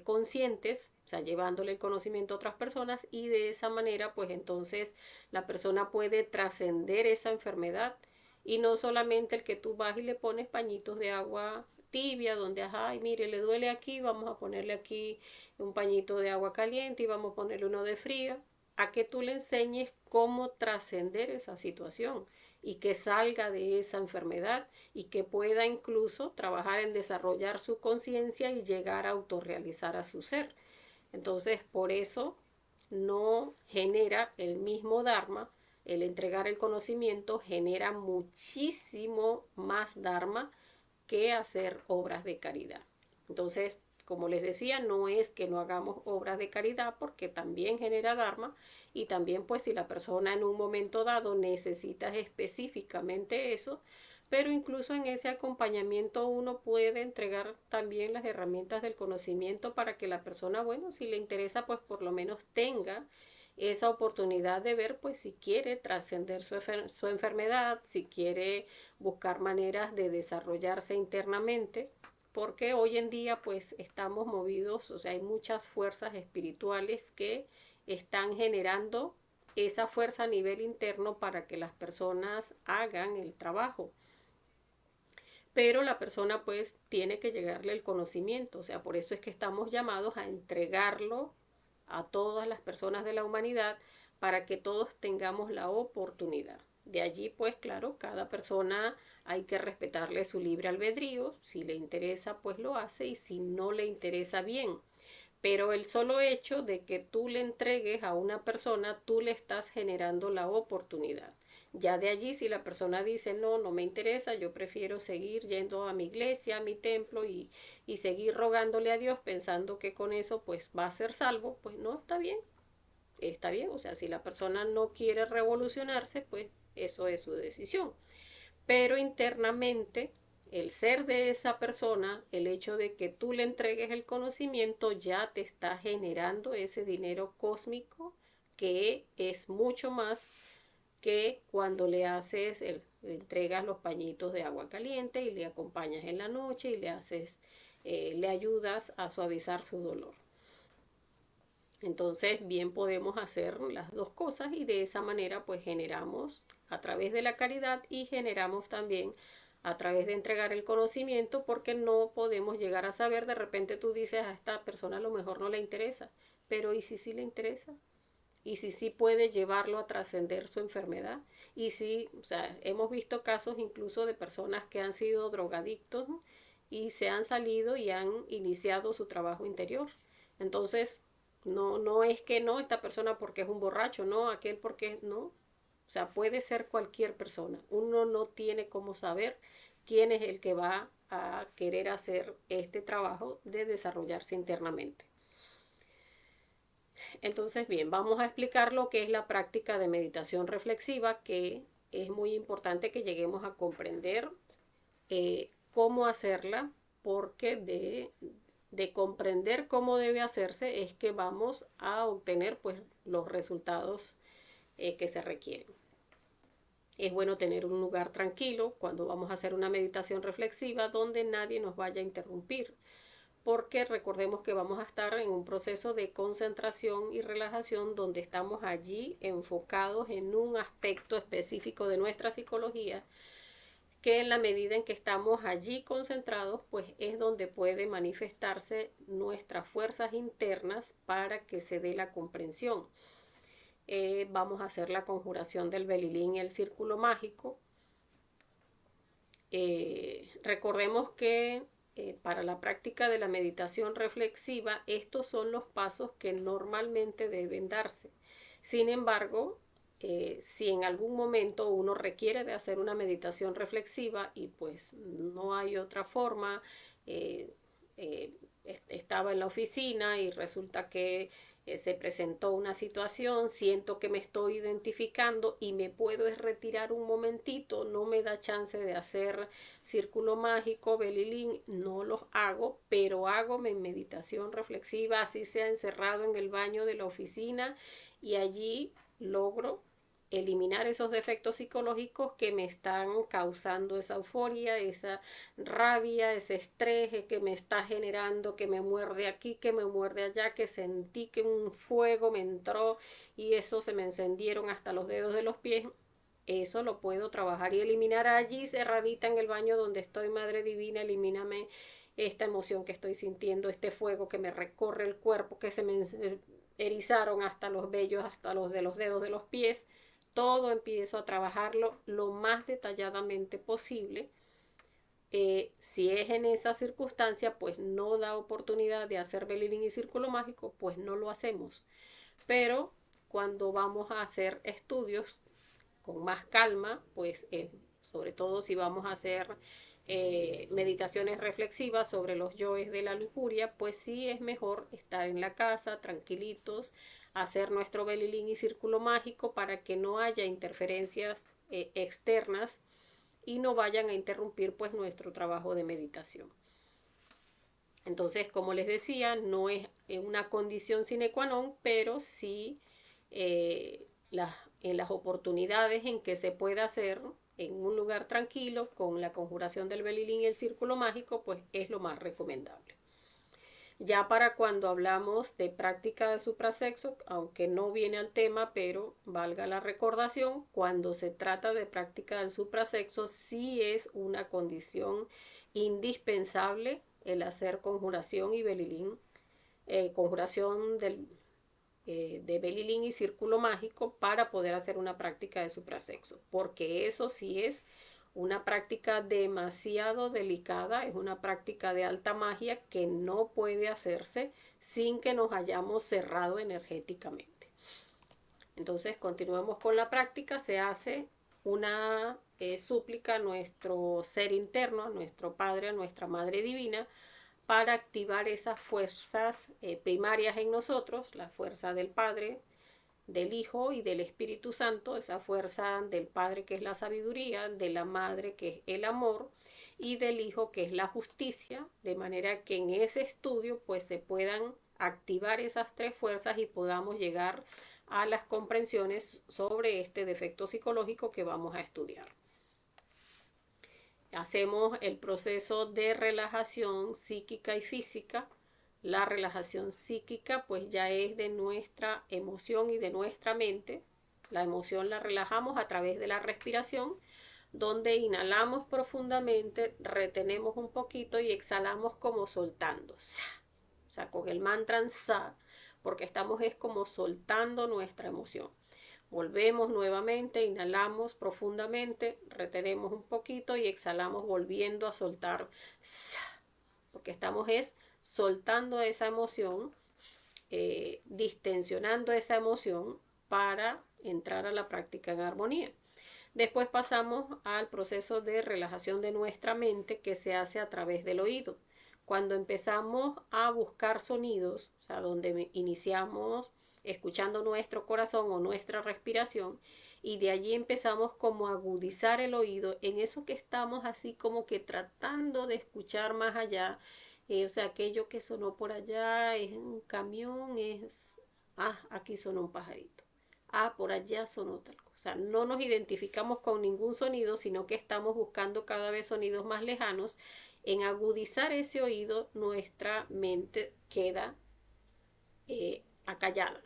conscientes, o sea, llevándole el conocimiento a otras personas, y de esa manera, pues entonces la persona puede trascender esa enfermedad. Y no solamente el que tú vas y le pones pañitos de agua tibia, donde, ay, mire, le duele aquí, vamos a ponerle aquí un pañito de agua caliente y vamos a ponerle uno de fría. a que tú le enseñes cómo trascender esa situación y que salga de esa enfermedad y que pueda incluso trabajar en desarrollar su conciencia y llegar a autorrealizar a su ser. Entonces, por eso no genera el mismo Dharma, el entregar el conocimiento genera muchísimo más Dharma que hacer obras de caridad. Entonces, como les decía, no es que no hagamos obras de caridad porque también genera Dharma y también pues si la persona en un momento dado necesita específicamente eso, pero incluso en ese acompañamiento uno puede entregar también las herramientas del conocimiento para que la persona, bueno, si le interesa, pues por lo menos tenga esa oportunidad de ver, pues si quiere trascender su enfermedad, si quiere buscar maneras de desarrollarse internamente, porque hoy en día pues estamos movidos, o sea, hay muchas fuerzas espirituales que están generando esa fuerza a nivel interno para que las personas hagan el trabajo. Pero la persona pues tiene que llegarle el conocimiento, o sea, por eso es que estamos llamados a entregarlo a todas las personas de la humanidad para que todos tengamos la oportunidad. De allí pues claro, cada persona hay que respetarle su libre albedrío, si le interesa pues lo hace y si no le interesa bien. Pero el solo hecho de que tú le entregues a una persona, tú le estás generando la oportunidad. Ya de allí, si la persona dice, no, no me interesa, yo prefiero seguir yendo a mi iglesia, a mi templo y seguir rogándole a Dios pensando que con eso pues va a ser salvo, pues no, está bien, o sea, si la persona no quiere revolucionarse, pues eso es su decisión. Pero internamente, el ser de esa persona, el hecho de que tú le entregues el conocimiento, ya te está generando ese dinero cósmico que es mucho más que cuando le entregas los pañitos de agua caliente y le acompañas en la noche y le ayudas a suavizar su dolor. Entonces, bien podemos hacer las dos cosas y de esa manera pues generamos a través de la caridad y generamos también a través de entregar el conocimiento porque no podemos llegar a saber, de repente tú dices a esta persona a lo mejor no le interesa, pero ¿y si sí le interesa? ¿Y si sí puede llevarlo a trascender su enfermedad? Y si, o sea, hemos visto casos incluso de personas que han sido drogadictos, ¿no? Y se han salido y han iniciado su trabajo interior. Entonces, no es que no, esta persona porque es un borracho, no, aquel porque no. O sea, puede ser cualquier persona. Uno no tiene cómo saber quién es el que va a querer hacer este trabajo de desarrollarse internamente. Entonces, bien, vamos a explicar lo que es la práctica de meditación reflexiva, que es muy importante que lleguemos a comprender cómo hacerla, porque de comprender cómo debe hacerse es que vamos a obtener pues los resultados que se requieren. Es bueno tener un lugar tranquilo cuando vamos a hacer una meditación reflexiva donde nadie nos vaya a interrumpir, porque recordemos que vamos a estar en un proceso de concentración y relajación donde estamos allí enfocados en un aspecto específico de nuestra psicología, que en la medida en que estamos allí concentrados, pues es donde puede manifestarse nuestras fuerzas internas para que se dé la comprensión. Vamos a hacer la conjuración del belilín y el círculo mágico. Recordemos que para la práctica de la meditación reflexiva, estos son los pasos que normalmente deben darse. Sin embargo, si en algún momento uno requiere de hacer una meditación reflexiva y pues no hay otra forma, eh, eh, estaba en la oficina y resulta que se presentó una situación, siento que me estoy identificando y me puedo retirar un momentito, no me da chance de hacer círculo mágico, belilín, no los hago, pero hago mi meditación reflexiva, así sea encerrado en el baño de la oficina y allí logro eliminar esos defectos psicológicos que me están causando esa euforia, esa rabia, ese estrés que me está generando, que me muerde aquí, que me muerde allá, que sentí que un fuego me entró y eso se me encendieron hasta los dedos de los pies. Eso lo puedo trabajar y eliminar allí cerradita en el baño donde estoy, Madre Divina, elimíname esta emoción que estoy sintiendo, este fuego que me recorre el cuerpo, que se me erizaron hasta los vellos, hasta los de los dedos de los pies. Todo empiezo a trabajarlo lo más detalladamente posible. Si es en esa circunstancia, pues no da oportunidad de hacer Belilín y círculo mágico, pues no lo hacemos. Pero cuando vamos a hacer estudios con más calma, pues sobre todo si vamos a hacer meditaciones reflexivas sobre los yoes de la lujuria, pues sí es mejor estar en la casa tranquilitos, hacer nuestro Belilín y círculo mágico para que no haya interferencias externas y no vayan a interrumpir pues nuestro trabajo de meditación. Entonces, como les decía, no es una condición sine qua non, pero sí en las oportunidades en que se pueda hacer en un lugar tranquilo con la conjuración del Belilín y el círculo mágico, pues es lo más recomendable. Ya para cuando hablamos de práctica de suprasexo, aunque no viene al tema, pero valga la recordación, cuando se trata de práctica del suprasexo, sí es una condición indispensable el hacer conjuración y Belilín, conjuración de Belilín y círculo mágico para poder hacer una práctica de suprasexo, porque eso sí es una práctica demasiado delicada, es una práctica de alta magia que no puede hacerse sin que nos hayamos cerrado energéticamente. Entonces, continuemos con la práctica. Se hace una súplica a nuestro ser interno, a nuestro Padre, a nuestra Madre Divina, para activar esas fuerzas primarias en nosotros, la fuerza del Padre, del Hijo y del Espíritu Santo, esa fuerza del Padre que es la sabiduría, de la Madre que es el amor y del Hijo que es la justicia, de manera que en ese estudio pues se puedan activar esas tres fuerzas y podamos llegar a las comprensiones sobre este defecto psicológico que vamos a estudiar. Hacemos el proceso de relajación psíquica y física. La relajación psíquica pues ya es de nuestra emoción y de nuestra mente. La emoción la relajamos a través de la respiración, donde inhalamos profundamente, retenemos un poquito y exhalamos como soltando. O sea, con el mantra sa, porque estamos es como soltando nuestra emoción. Volvemos nuevamente, inhalamos profundamente, retenemos un poquito y exhalamos volviendo a soltar, porque estamos es soltando esa emoción, distensionando esa emoción para entrar a la práctica en armonía. Después pasamos al proceso de relajación de nuestra mente que se hace a través del oído. Cuando empezamos a buscar sonidos, o sea, donde iniciamos escuchando nuestro corazón o nuestra respiración, y de allí empezamos como a agudizar el oído en eso que estamos así como que tratando de escuchar más allá, o sea, aquello que sonó por allá es un camión, aquí sonó un pajarito, por allá sonó tal cosa. O sea, no nos identificamos con ningún sonido, sino que estamos buscando cada vez sonidos más lejanos. En agudizar ese oído, nuestra mente queda acallada.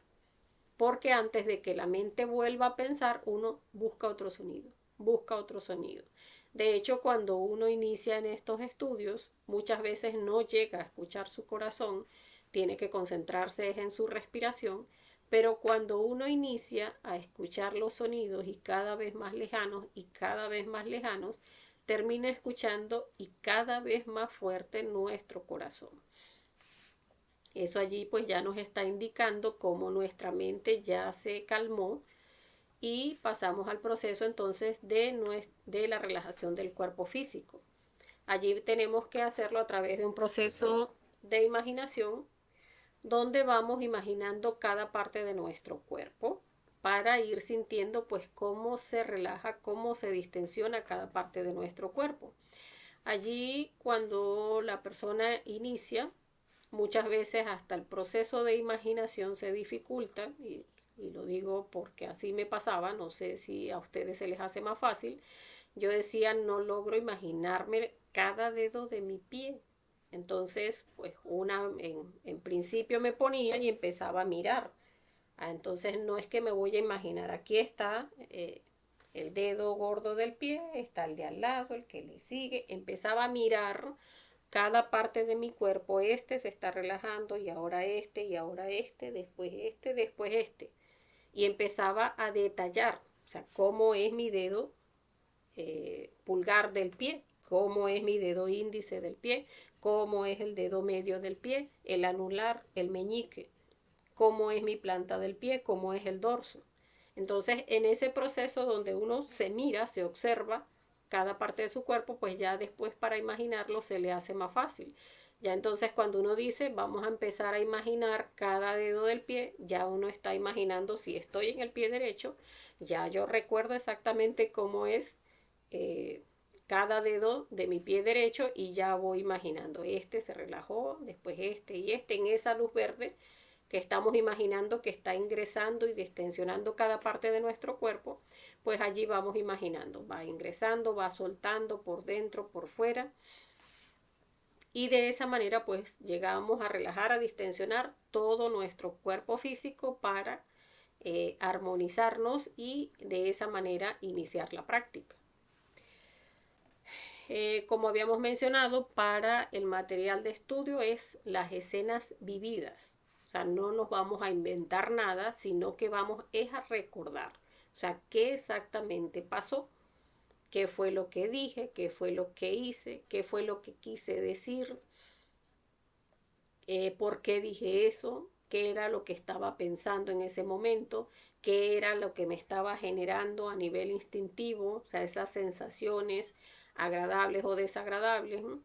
Porque antes de que la mente vuelva a pensar, uno busca otro sonido, busca otro sonido. De hecho, cuando uno inicia en estos estudios, muchas veces no llega a escuchar su corazón, tiene que concentrarse en su respiración, pero cuando uno inicia a escuchar los sonidos y cada vez más lejanos y cada vez más lejanos, termina escuchando y cada vez más fuerte nuestro corazón. Eso allí pues ya nos está indicando cómo nuestra mente ya se calmó y pasamos al proceso entonces de la relajación del cuerpo físico. Allí tenemos que hacerlo a través de un proceso de imaginación donde vamos imaginando cada parte de nuestro cuerpo para ir sintiendo pues cómo se relaja, cómo se distensiona cada parte de nuestro cuerpo. Allí cuando la persona inicia, muchas veces hasta el proceso de imaginación se dificulta y lo digo porque así me pasaba, no sé si a ustedes se les hace más fácil. Yo decía, no logro imaginarme cada dedo de mi pie. Entonces, pues en principio me ponía y empezaba a mirar. Entonces no es que me voy a imaginar, aquí está el dedo gordo del pie, está el de al lado, el que le sigue. Empezaba a mirar cada parte de mi cuerpo, este se está relajando y ahora este, después este, después este. Y empezaba a detallar, o sea, cómo es mi dedo pulgar del pie, cómo es mi dedo índice del pie, cómo es el dedo medio del pie, el anular, el meñique, cómo es mi planta del pie, cómo es el dorso. Entonces, en ese proceso donde uno se mira, se observa cada parte de su cuerpo, pues ya después para imaginarlo se le hace más fácil. Ya entonces cuando uno dice vamos a empezar a imaginar cada dedo del pie, ya uno está imaginando si estoy en el pie derecho, ya yo recuerdo exactamente cómo es eh, cada dedo de mi pie derecho y ya voy imaginando, este se relajó, después este y este en esa luz verde que estamos imaginando que está ingresando y distensionando cada parte de nuestro cuerpo, pues allí vamos imaginando, va ingresando, va soltando por dentro, por fuera. Y de esa manera pues llegamos a relajar, a distensionar todo nuestro cuerpo físico para armonizarnos y de esa manera iniciar la práctica. Como habíamos mencionado, para el material de estudio es las escenas vividas. O sea, no nos vamos a inventar nada, sino que vamos es a recordar. O sea, qué exactamente pasó, qué fue lo que dije, qué fue lo que hice, qué fue lo que quise decir, por qué dije eso, qué era lo que estaba pensando en ese momento, qué era lo que me estaba generando a nivel instintivo, o sea, esas sensaciones agradables o desagradables. ¿No?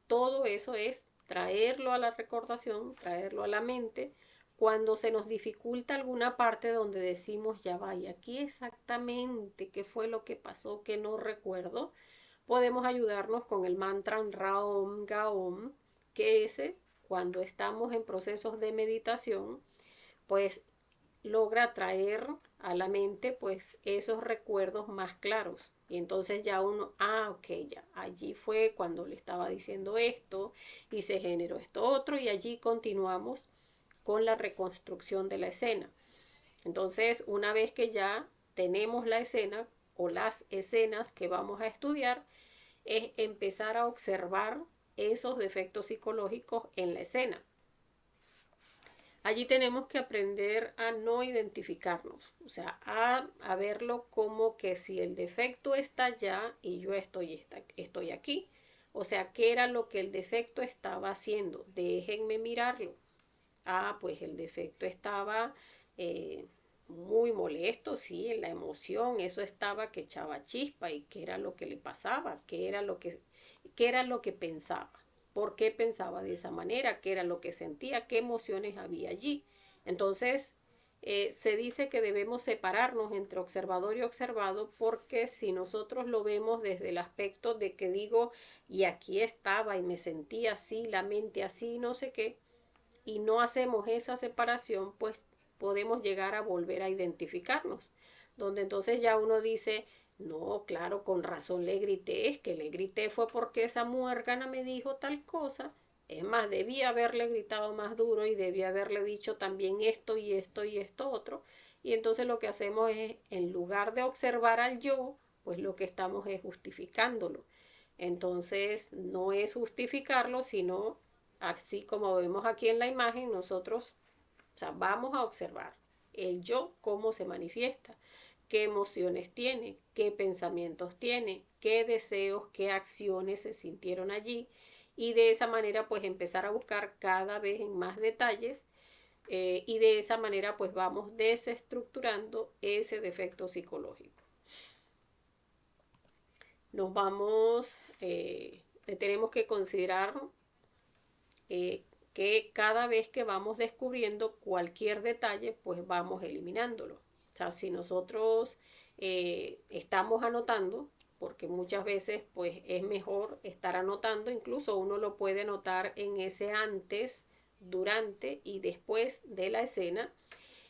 Todo eso es traerlo a la recordación, traerlo a la mente. Cuando se nos dificulta alguna parte donde decimos, ya vaya, aquí exactamente qué fue lo que pasó, que no recuerdo, podemos ayudarnos con el mantra Raom Gaom, que ese, cuando estamos en procesos de meditación, pues logra traer a la mente pues esos recuerdos más claros. Y entonces ya uno, ok, ya, allí fue cuando le estaba diciendo esto y se generó esto otro y allí continuamos con la reconstrucción de la escena. Entonces, una vez que ya tenemos la escena o las escenas que vamos a estudiar, es empezar a observar esos defectos psicológicos en la escena. Allí tenemos que aprender a no identificarnos, o sea, a verlo como que si el defecto está allá y yo estoy aquí, o sea, ¿qué era lo que el defecto estaba haciendo? Déjenme mirarlo. Pues el defecto estaba muy molesto, sí, en la emoción, eso estaba que echaba chispa y qué era lo que le pasaba, qué era lo que pensaba, por qué pensaba de esa manera, qué era lo que sentía, qué emociones había allí. Entonces, se dice que debemos separarnos entre observador y observado porque si nosotros lo vemos desde el aspecto de que digo, y aquí estaba y me sentía así, la mente así, no sé qué, y no hacemos esa separación, pues podemos llegar a volver a identificarnos, donde entonces ya uno dice, no, claro, con razón le grité, es que le grité fue porque esa muérgana me dijo tal cosa, es más, debía haberle gritado más duro y debía haberle dicho también esto y esto y esto otro, y entonces lo que hacemos es, en lugar de observar al yo, pues lo que estamos es justificándolo. Entonces, no es justificarlo, sino así como vemos aquí en la imagen, nosotros, o sea, vamos a observar el yo, cómo se manifiesta, qué emociones tiene, qué pensamientos tiene, qué deseos, qué acciones se sintieron allí y de esa manera pues empezar a buscar cada vez en más detalles y de esa manera pues vamos desestructurando ese defecto psicológico. Nos vamos, tenemos que considerar que cada vez que vamos descubriendo cualquier detalle, pues vamos eliminándolo. O sea, si nosotros estamos anotando, porque muchas veces pues es mejor estar anotando, incluso uno lo puede notar en ese antes, durante y después de la escena,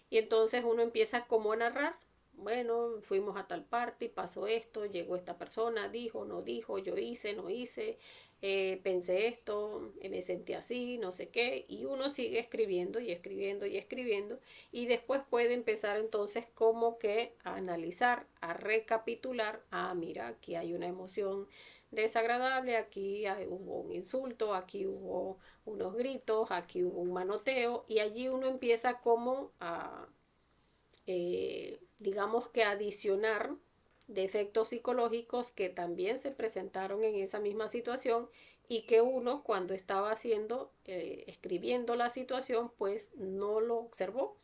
y entonces uno empieza como a narrar. Bueno, fuimos a tal parte y pasó esto, llegó esta persona, dijo, no dijo, yo hice, no hice, pensé esto, me sentí así, no sé qué, y uno sigue escribiendo y escribiendo y escribiendo, y después puede empezar entonces como que a analizar, a recapitular, mira, aquí hay una emoción desagradable, aquí hubo un insulto, aquí hubo unos gritos, aquí hubo un manoteo y allí uno empieza como a, digamos que adicionar defectos psicológicos que también se presentaron en esa misma situación y que uno cuando estaba haciendo, escribiendo la situación, pues no lo observó,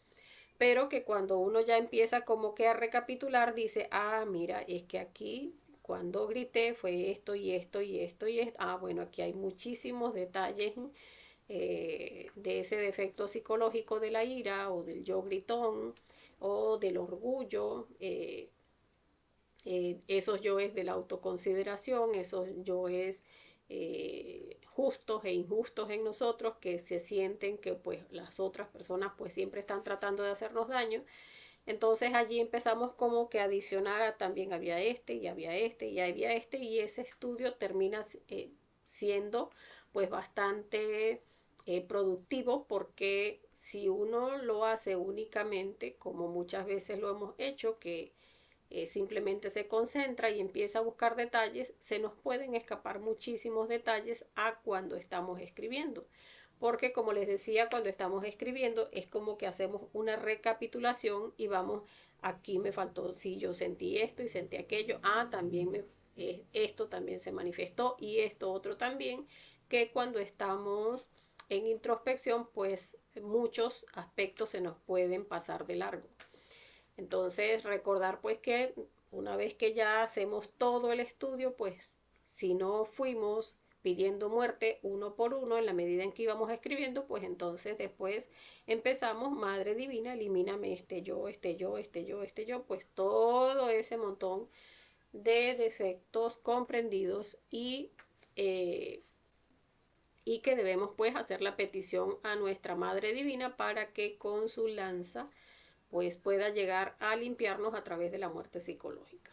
pero que cuando uno ya empieza como que a recapitular, dice, ah, mira, es que aquí cuando grité fue esto y esto y esto y esto. Ah, bueno, aquí hay muchísimos detalles de ese defecto psicológico de la ira o del yo gritón o del orgullo, esos yoes de la autoconsideración, esos yoes justos e injustos en nosotros que se sienten que pues las otras personas pues siempre están tratando de hacernos daño. Entonces allí empezamos como que a adicionar a también había este y había este y había este y ese estudio termina siendo pues bastante productivo porque si uno lo hace únicamente como muchas veces lo hemos hecho que simplemente se concentra y empieza a buscar detalles, se nos pueden escapar muchísimos detalles a cuando estamos escribiendo. Porque como les decía, cuando estamos escribiendo es como que hacemos una recapitulación y vamos, aquí me faltó, si sí, yo sentí esto y sentí aquello, ah, también esto también se manifestó y esto otro también, que cuando estamos en introspección, pues muchos aspectos se nos pueden pasar de largo. Entonces, recordar pues que una vez que ya hacemos todo el estudio, pues si no fuimos pidiendo muerte uno por uno en la medida en que íbamos escribiendo, pues entonces después empezamos, Madre Divina, elimíname este yo, este yo, este yo, este yo, pues todo ese montón de defectos comprendidos y que debemos pues hacer la petición a nuestra Madre Divina para que con su lanza pues pueda llegar a limpiarnos a través de la muerte psicológica.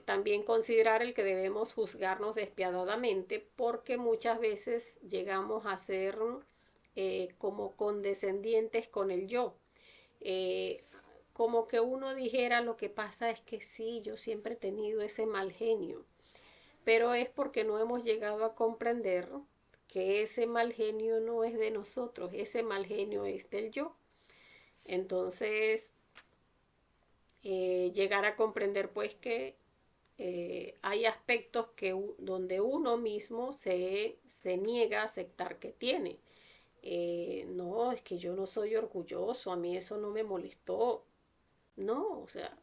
También considerar el que debemos juzgarnos despiadadamente porque muchas veces llegamos a ser como condescendientes con el yo. Eh, como que uno dijera, lo que pasa es que sí, yo siempre he tenido ese mal genio, pero es porque no hemos llegado a comprender que ese mal genio no es de nosotros, ese mal genio es del yo. Entonces, llegar a comprender pues que hay aspectos que donde uno mismo se niega a aceptar que tiene. No, es que yo no soy orgulloso, a mí eso no me molestó. No, o sea,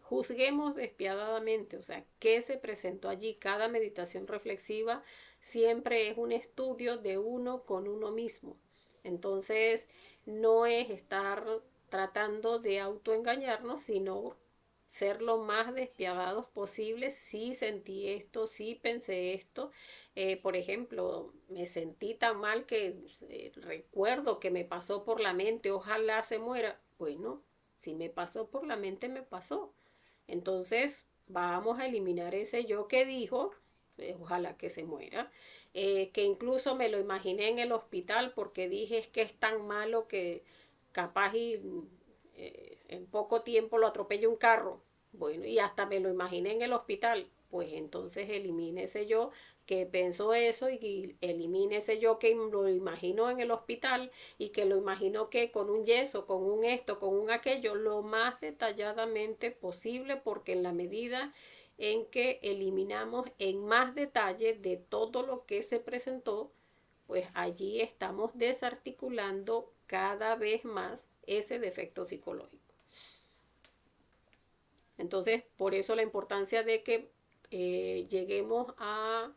juzguemos despiadadamente, o sea, ¿qué se presentó allí? Cada meditación reflexiva siempre es un estudio de uno con uno mismo. Entonces, no es estar tratando de autoengañarnos, sino ser lo más despiadados posible. Sí sentí esto, sí pensé esto. Por ejemplo, me sentí tan mal que recuerdo que me pasó por la mente, ojalá se muera. Bueno, si me pasó por la mente, me pasó. Entonces, vamos a eliminar ese yo que dijo, ojalá que se muera, que incluso me lo imaginé en el hospital porque dije es que es tan malo que capaz y en poco tiempo lo atropella un carro. Bueno, y hasta me lo imaginé en el hospital. Pues entonces elimine ese yo que pensó eso y elimine ese yo que lo imaginó en el hospital y que lo imaginó que con un yeso, con un esto, con un aquello, lo más detalladamente posible, porque en la medida en que eliminamos en más detalle de todo lo que se presentó, pues allí estamos desarticulando cada vez más ese defecto psicológico. Entonces, por eso la importancia de que lleguemos a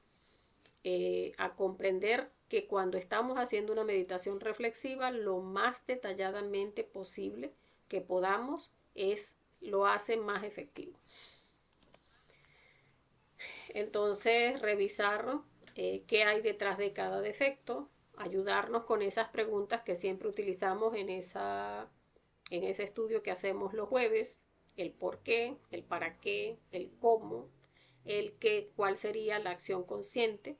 comprender que cuando estamos haciendo una meditación reflexiva, lo más detalladamente posible que podamos lo hace más efectivo. Entonces, revisar qué hay detrás de cada defecto, ayudarnos con esas preguntas que siempre utilizamos en ese estudio que hacemos los jueves, el por qué, el para qué, el cómo, el qué, cuál sería la acción consciente,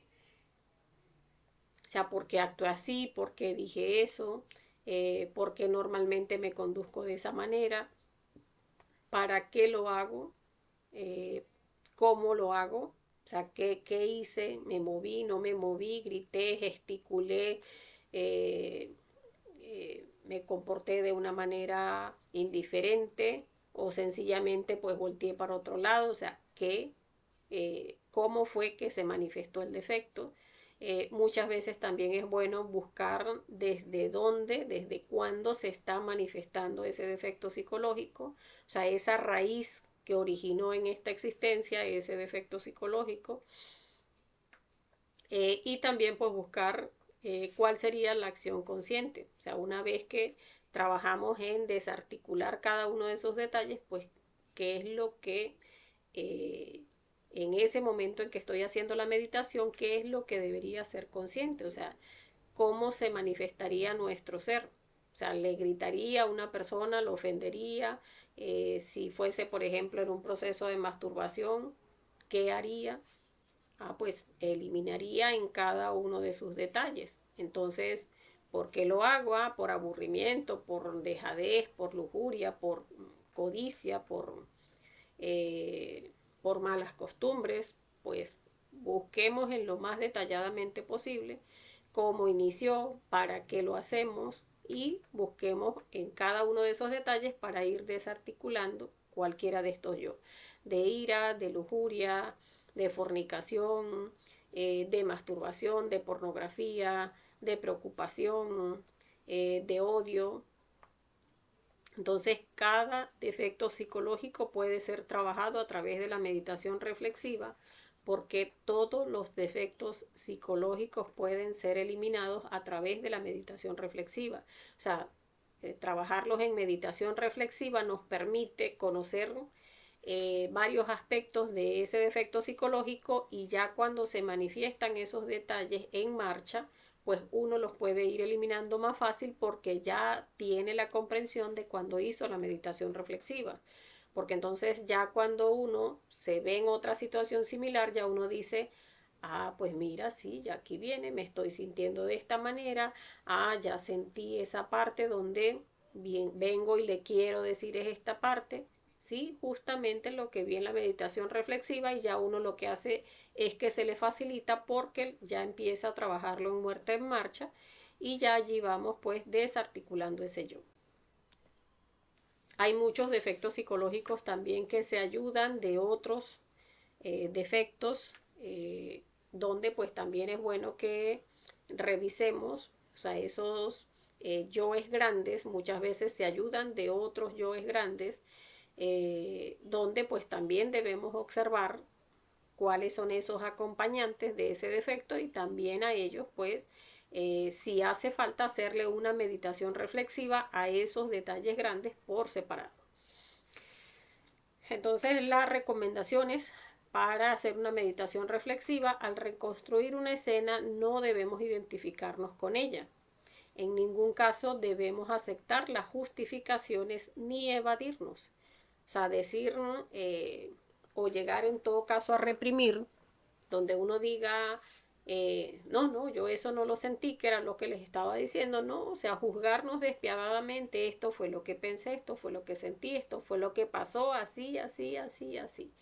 o sea, por qué actué así, por qué dije eso, por qué normalmente me conduzco de esa manera, para qué lo hago, cómo lo hago, o sea, qué hice, me moví, no me moví, grité, gesticulé, eh, me comporté de una manera indiferente o sencillamente pues volteé para otro lado, o sea, cómo fue que se manifestó el defecto. Muchas veces también es bueno buscar desde dónde, desde cuándo se está manifestando ese defecto psicológico, o sea, esa raíz que originó en esta existencia ese defecto psicológico. Y también pues buscar cuál sería la acción consciente. O sea, una vez que trabajamos en desarticular cada uno de esos detalles, pues qué es lo que en ese momento en que estoy haciendo la meditación, qué es lo que debería ser consciente. O sea, cómo se manifestaría nuestro ser. O sea, le gritaría a una persona, lo ofendería. Si fuese, por ejemplo, en un proceso de masturbación, ¿qué haría? Pues eliminaría en cada uno de sus detalles. Entonces, ¿por qué lo hago? Por aburrimiento, por dejadez, por lujuria, por codicia, por malas costumbres. Pues busquemos en lo más detalladamente posible cómo inició, para qué lo hacemos y busquemos en cada uno de esos detalles para ir desarticulando cualquiera de estos yo, de ira, de lujuria, de fornicación, de masturbación, de pornografía, de preocupación, de odio. Entonces, cada defecto psicológico puede ser trabajado a través de la meditación reflexiva, porque todos los defectos psicológicos pueden ser eliminados a través de la meditación reflexiva. O sea, trabajarlos en meditación reflexiva nos permite conocer varios aspectos de ese defecto psicológico, y ya cuando se manifiestan esos detalles en marcha, pues uno los puede ir eliminando más fácil porque ya tiene la comprensión de cuando hizo la meditación reflexiva. Porque entonces ya cuando uno se ve en otra situación similar, ya uno dice, pues mira, sí, ya aquí viene, me estoy sintiendo de esta manera, ya sentí esa parte donde bien, vengo y le quiero decir es esta parte, sí, justamente lo que vi en la meditación reflexiva, y ya uno lo que hace es que se le facilita porque ya empieza a trabajarlo en muerte en marcha, y ya allí vamos pues desarticulando ese yo. Hay muchos defectos psicológicos también que se ayudan de otros defectos, donde pues también es bueno que revisemos, o sea, esos yoes grandes muchas veces se ayudan de otros yoes grandes, donde pues también debemos observar cuáles son esos acompañantes de ese defecto, y también a ellos pues si hace falta hacerle una meditación reflexiva a esos detalles grandes por separado. Entonces las recomendaciones para hacer una meditación reflexiva: al reconstruir una escena no debemos identificarnos con ella. En ningún caso debemos aceptar las justificaciones ni evadirnos. O sea, decir o llegar en todo caso a reprimir, donde uno diga, no, yo eso no lo sentí, que era lo que les estaba diciendo, no, o sea, juzgarnos despiadadamente, esto fue lo que pensé, esto fue lo que sentí, esto fue lo que pasó, así, así, así, así.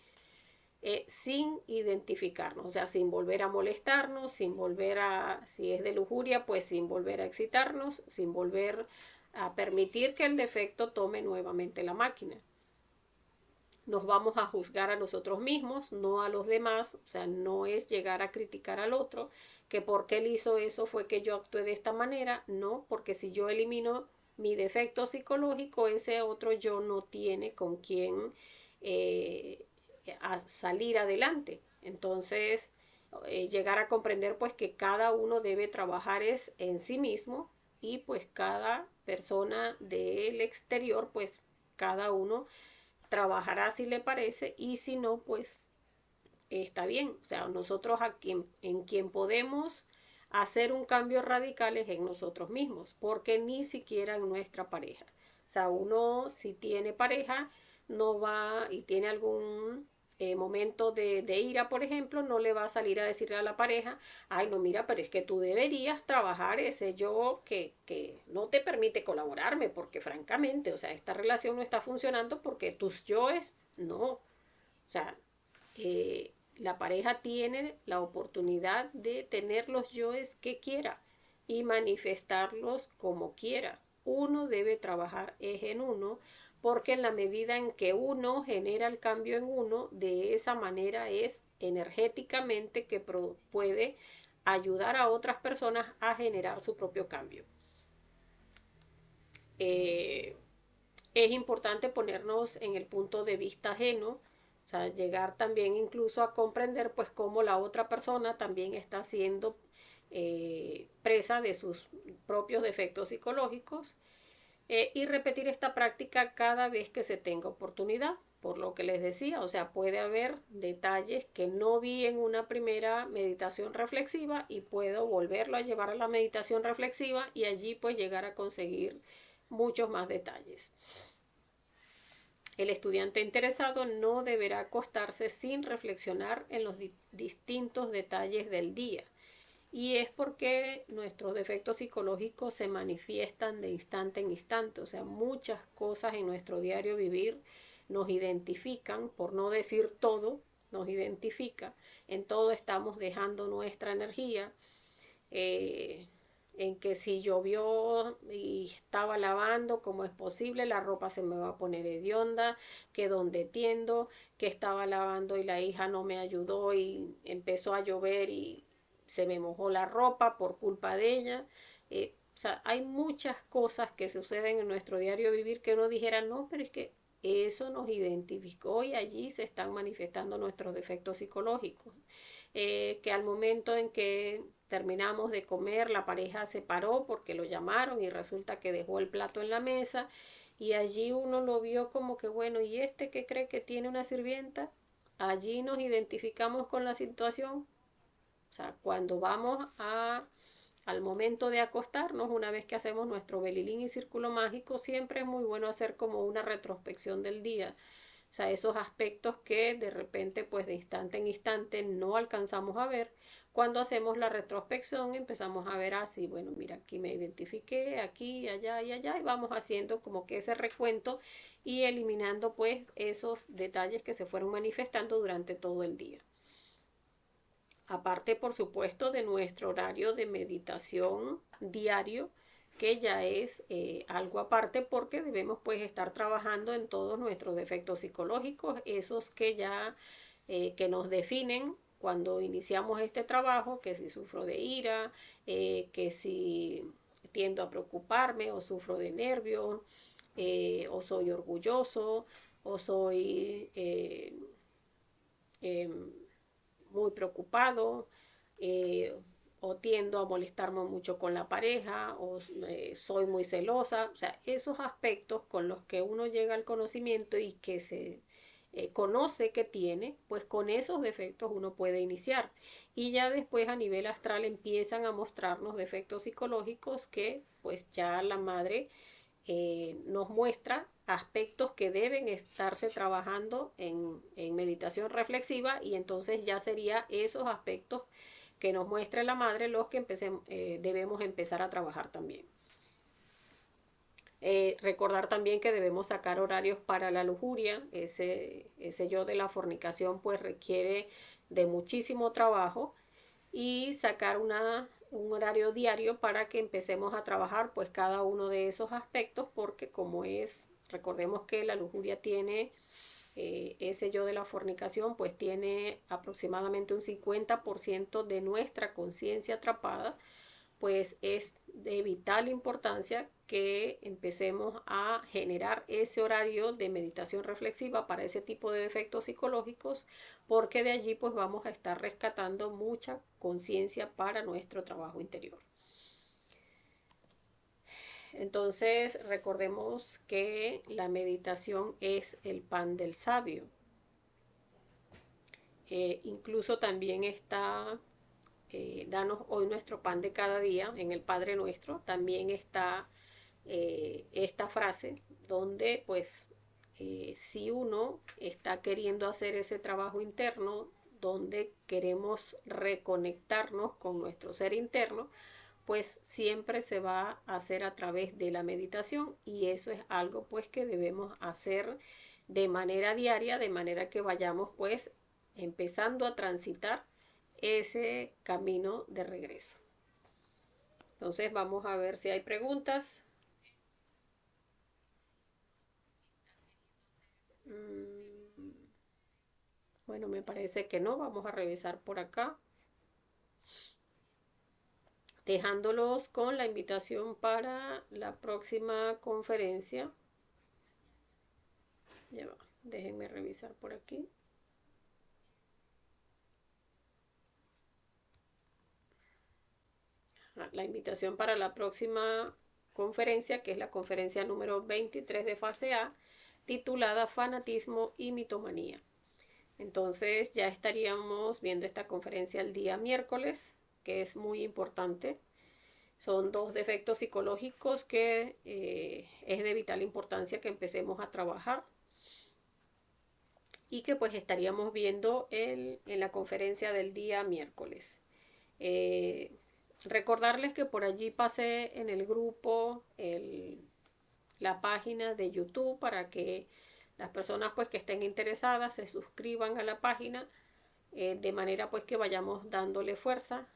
Sin identificarnos, o sea, sin volver a molestarnos, sin volver a, si es de lujuria, pues sin volver a excitarnos, sin volver a permitir que el defecto tome nuevamente la máquina. Nos vamos a juzgar a nosotros mismos, no a los demás, o sea, no es llegar a criticar al otro, que porque él hizo eso fue que yo actué de esta manera, no, porque si yo elimino mi defecto psicológico, ese otro yo no tiene con quién a salir adelante. Entonces, llegar a comprender pues que cada uno debe trabajar es en sí mismo, y pues cada persona del exterior, pues cada uno trabajará si le parece, y si no, pues está bien. O sea, nosotros en quien podemos hacer un cambio radical es en nosotros mismos, porque ni siquiera en nuestra pareja. O sea, uno si tiene pareja, no va y tiene algún momento de ira, por ejemplo, no le va a salir a decirle a la pareja, ay, no, mira, pero es que tú deberías trabajar ese yo que no te permite colaborarme, porque francamente, o sea, esta relación no está funcionando porque tus yoes no. O sea, La pareja tiene la oportunidad de tener los yoes que quiera y manifestarlos como quiera. Uno debe trabajar es en uno, porque en la medida en que uno genera el cambio en uno, de esa manera es energéticamente que puede ayudar a otras personas a generar su propio cambio. Eh, es importante ponernos en el punto de vista ajeno, o sea, llegar también incluso a comprender pues cómo la otra persona también está siendo presa de sus propios defectos psicológicos, y repetir esta práctica cada vez que se tenga oportunidad. Por lo que les decía, o sea, puede haber detalles que no vi en una primera meditación reflexiva y puedo volverlo a llevar a la meditación reflexiva y allí pues llegar a conseguir muchos más detalles. El estudiante interesado no deberá acostarse sin reflexionar en los distintos detalles del día. Y es porque nuestros defectos psicológicos se manifiestan de instante en instante. O sea, muchas cosas en nuestro diario vivir nos identifican, por no decir todo, nos identifica. En todo estamos dejando nuestra energía. En que si llovió y estaba lavando, ¿cómo es posible? La ropa se me va a poner hedionda, que donde tiendo, que estaba lavando y la hija no me ayudó y empezó a llover y se me mojó la ropa por culpa de ella. O sea, hay muchas cosas que suceden en nuestro diario vivir que uno dijera, no, pero es que eso nos identificó y allí se están manifestando nuestros defectos psicológicos. Que al momento en que terminamos de comer, la pareja se paró porque lo llamaron y resulta que dejó el plato en la mesa y allí uno lo vio como que, bueno, ¿y este que cree que tiene una sirvienta? Allí nos identificamos con la situación. O sea, cuando vamos al momento de acostarnos, una vez que hacemos nuestro belilín y círculo mágico, siempre es muy bueno hacer como una retrospección del día. O sea, esos aspectos que de repente, pues de instante en instante no alcanzamos a ver. Cuando hacemos la retrospección empezamos a ver así, bueno, mira, aquí me identifiqué, aquí, allá y allá, y vamos haciendo como que ese recuento y eliminando pues esos detalles que se fueron manifestando durante todo el día. Aparte, por supuesto, de nuestro horario de meditación diario, que ya es algo aparte porque debemos pues estar trabajando en todos nuestros defectos psicológicos, esos que ya que nos definen cuando iniciamos este trabajo, que si sufro de ira, que si tiendo a preocuparme o sufro de nervios, o soy orgulloso, o soy muy preocupado, eh, o tiendo a molestarme mucho con la pareja, o soy muy celosa. O sea, esos aspectos con los que uno llega al conocimiento y que se conoce que tiene, pues con esos defectos uno puede iniciar. Y ya después a nivel astral empiezan a mostrarnos defectos psicológicos que pues ya la madre nos muestra aspectos que deben estarse trabajando en meditación reflexiva, y entonces ya sería esos aspectos que nos muestre la madre los que debemos empezar a trabajar también. Recordar también que debemos sacar horarios para la lujuria. Ese yo de la fornicación pues requiere de muchísimo trabajo, y sacar un horario diario para que empecemos a trabajar pues cada uno de esos aspectos, porque como recordemos que la lujuria tiene, ese yo de la fornicación pues tiene aproximadamente un 50% de nuestra conciencia atrapada, pues es de vital importancia que empecemos a generar ese horario de meditación reflexiva para ese tipo de defectos psicológicos, porque de allí pues vamos a estar rescatando mucha conciencia para nuestro trabajo interior. Entonces recordemos que la meditación es el pan del sabio. Incluso también está danos hoy nuestro pan de cada día, en el Padre Nuestro, también está esta frase donde pues si uno está queriendo hacer ese trabajo interno, donde queremos reconectarnos con nuestro ser interno, pues siempre se va a hacer a través de la meditación, y eso es algo pues que debemos hacer de manera diaria, de manera que vayamos pues empezando a transitar ese camino de regreso. Entonces vamos a ver si hay preguntas. Mm, Bueno, me parece que no. Vamos a revisar por acá, dejándolos con la invitación para la próxima conferencia. Ya va, déjenme revisar por aquí. La invitación para la próxima conferencia, que es la conferencia número 23 de fase A, titulada Fanatismo y Mitomanía. Entonces ya estaríamos viendo esta conferencia el día miércoles, que es muy importante. Son dos defectos psicológicos que es de vital importancia que empecemos a trabajar y que pues estaríamos viendo en la conferencia del día miércoles. Eh, Recordarles que por allí pasé en el grupo la página de YouTube para que las personas pues que estén interesadas se suscriban a la página, de manera pues que vayamos dándole fuerza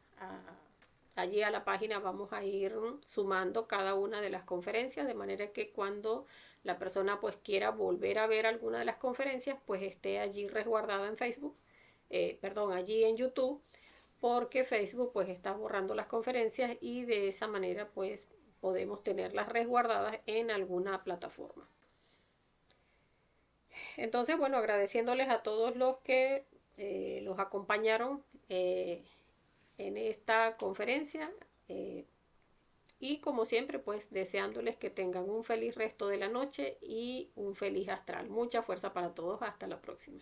allí a la página. Vamos a ir sumando cada una de las conferencias, de manera que cuando la persona pues quiera volver a ver alguna de las conferencias pues esté allí resguardada en Facebook, perdón, allí en YouTube, porque Facebook pues está borrando las conferencias y de esa manera pues podemos tenerlas resguardadas en alguna plataforma. Entonces, bueno, agradeciéndoles a todos los que los acompañaron en esta conferencia, y como siempre pues deseándoles que tengan un feliz resto de la noche y un feliz astral. Mucha fuerza para todos. Hasta la próxima.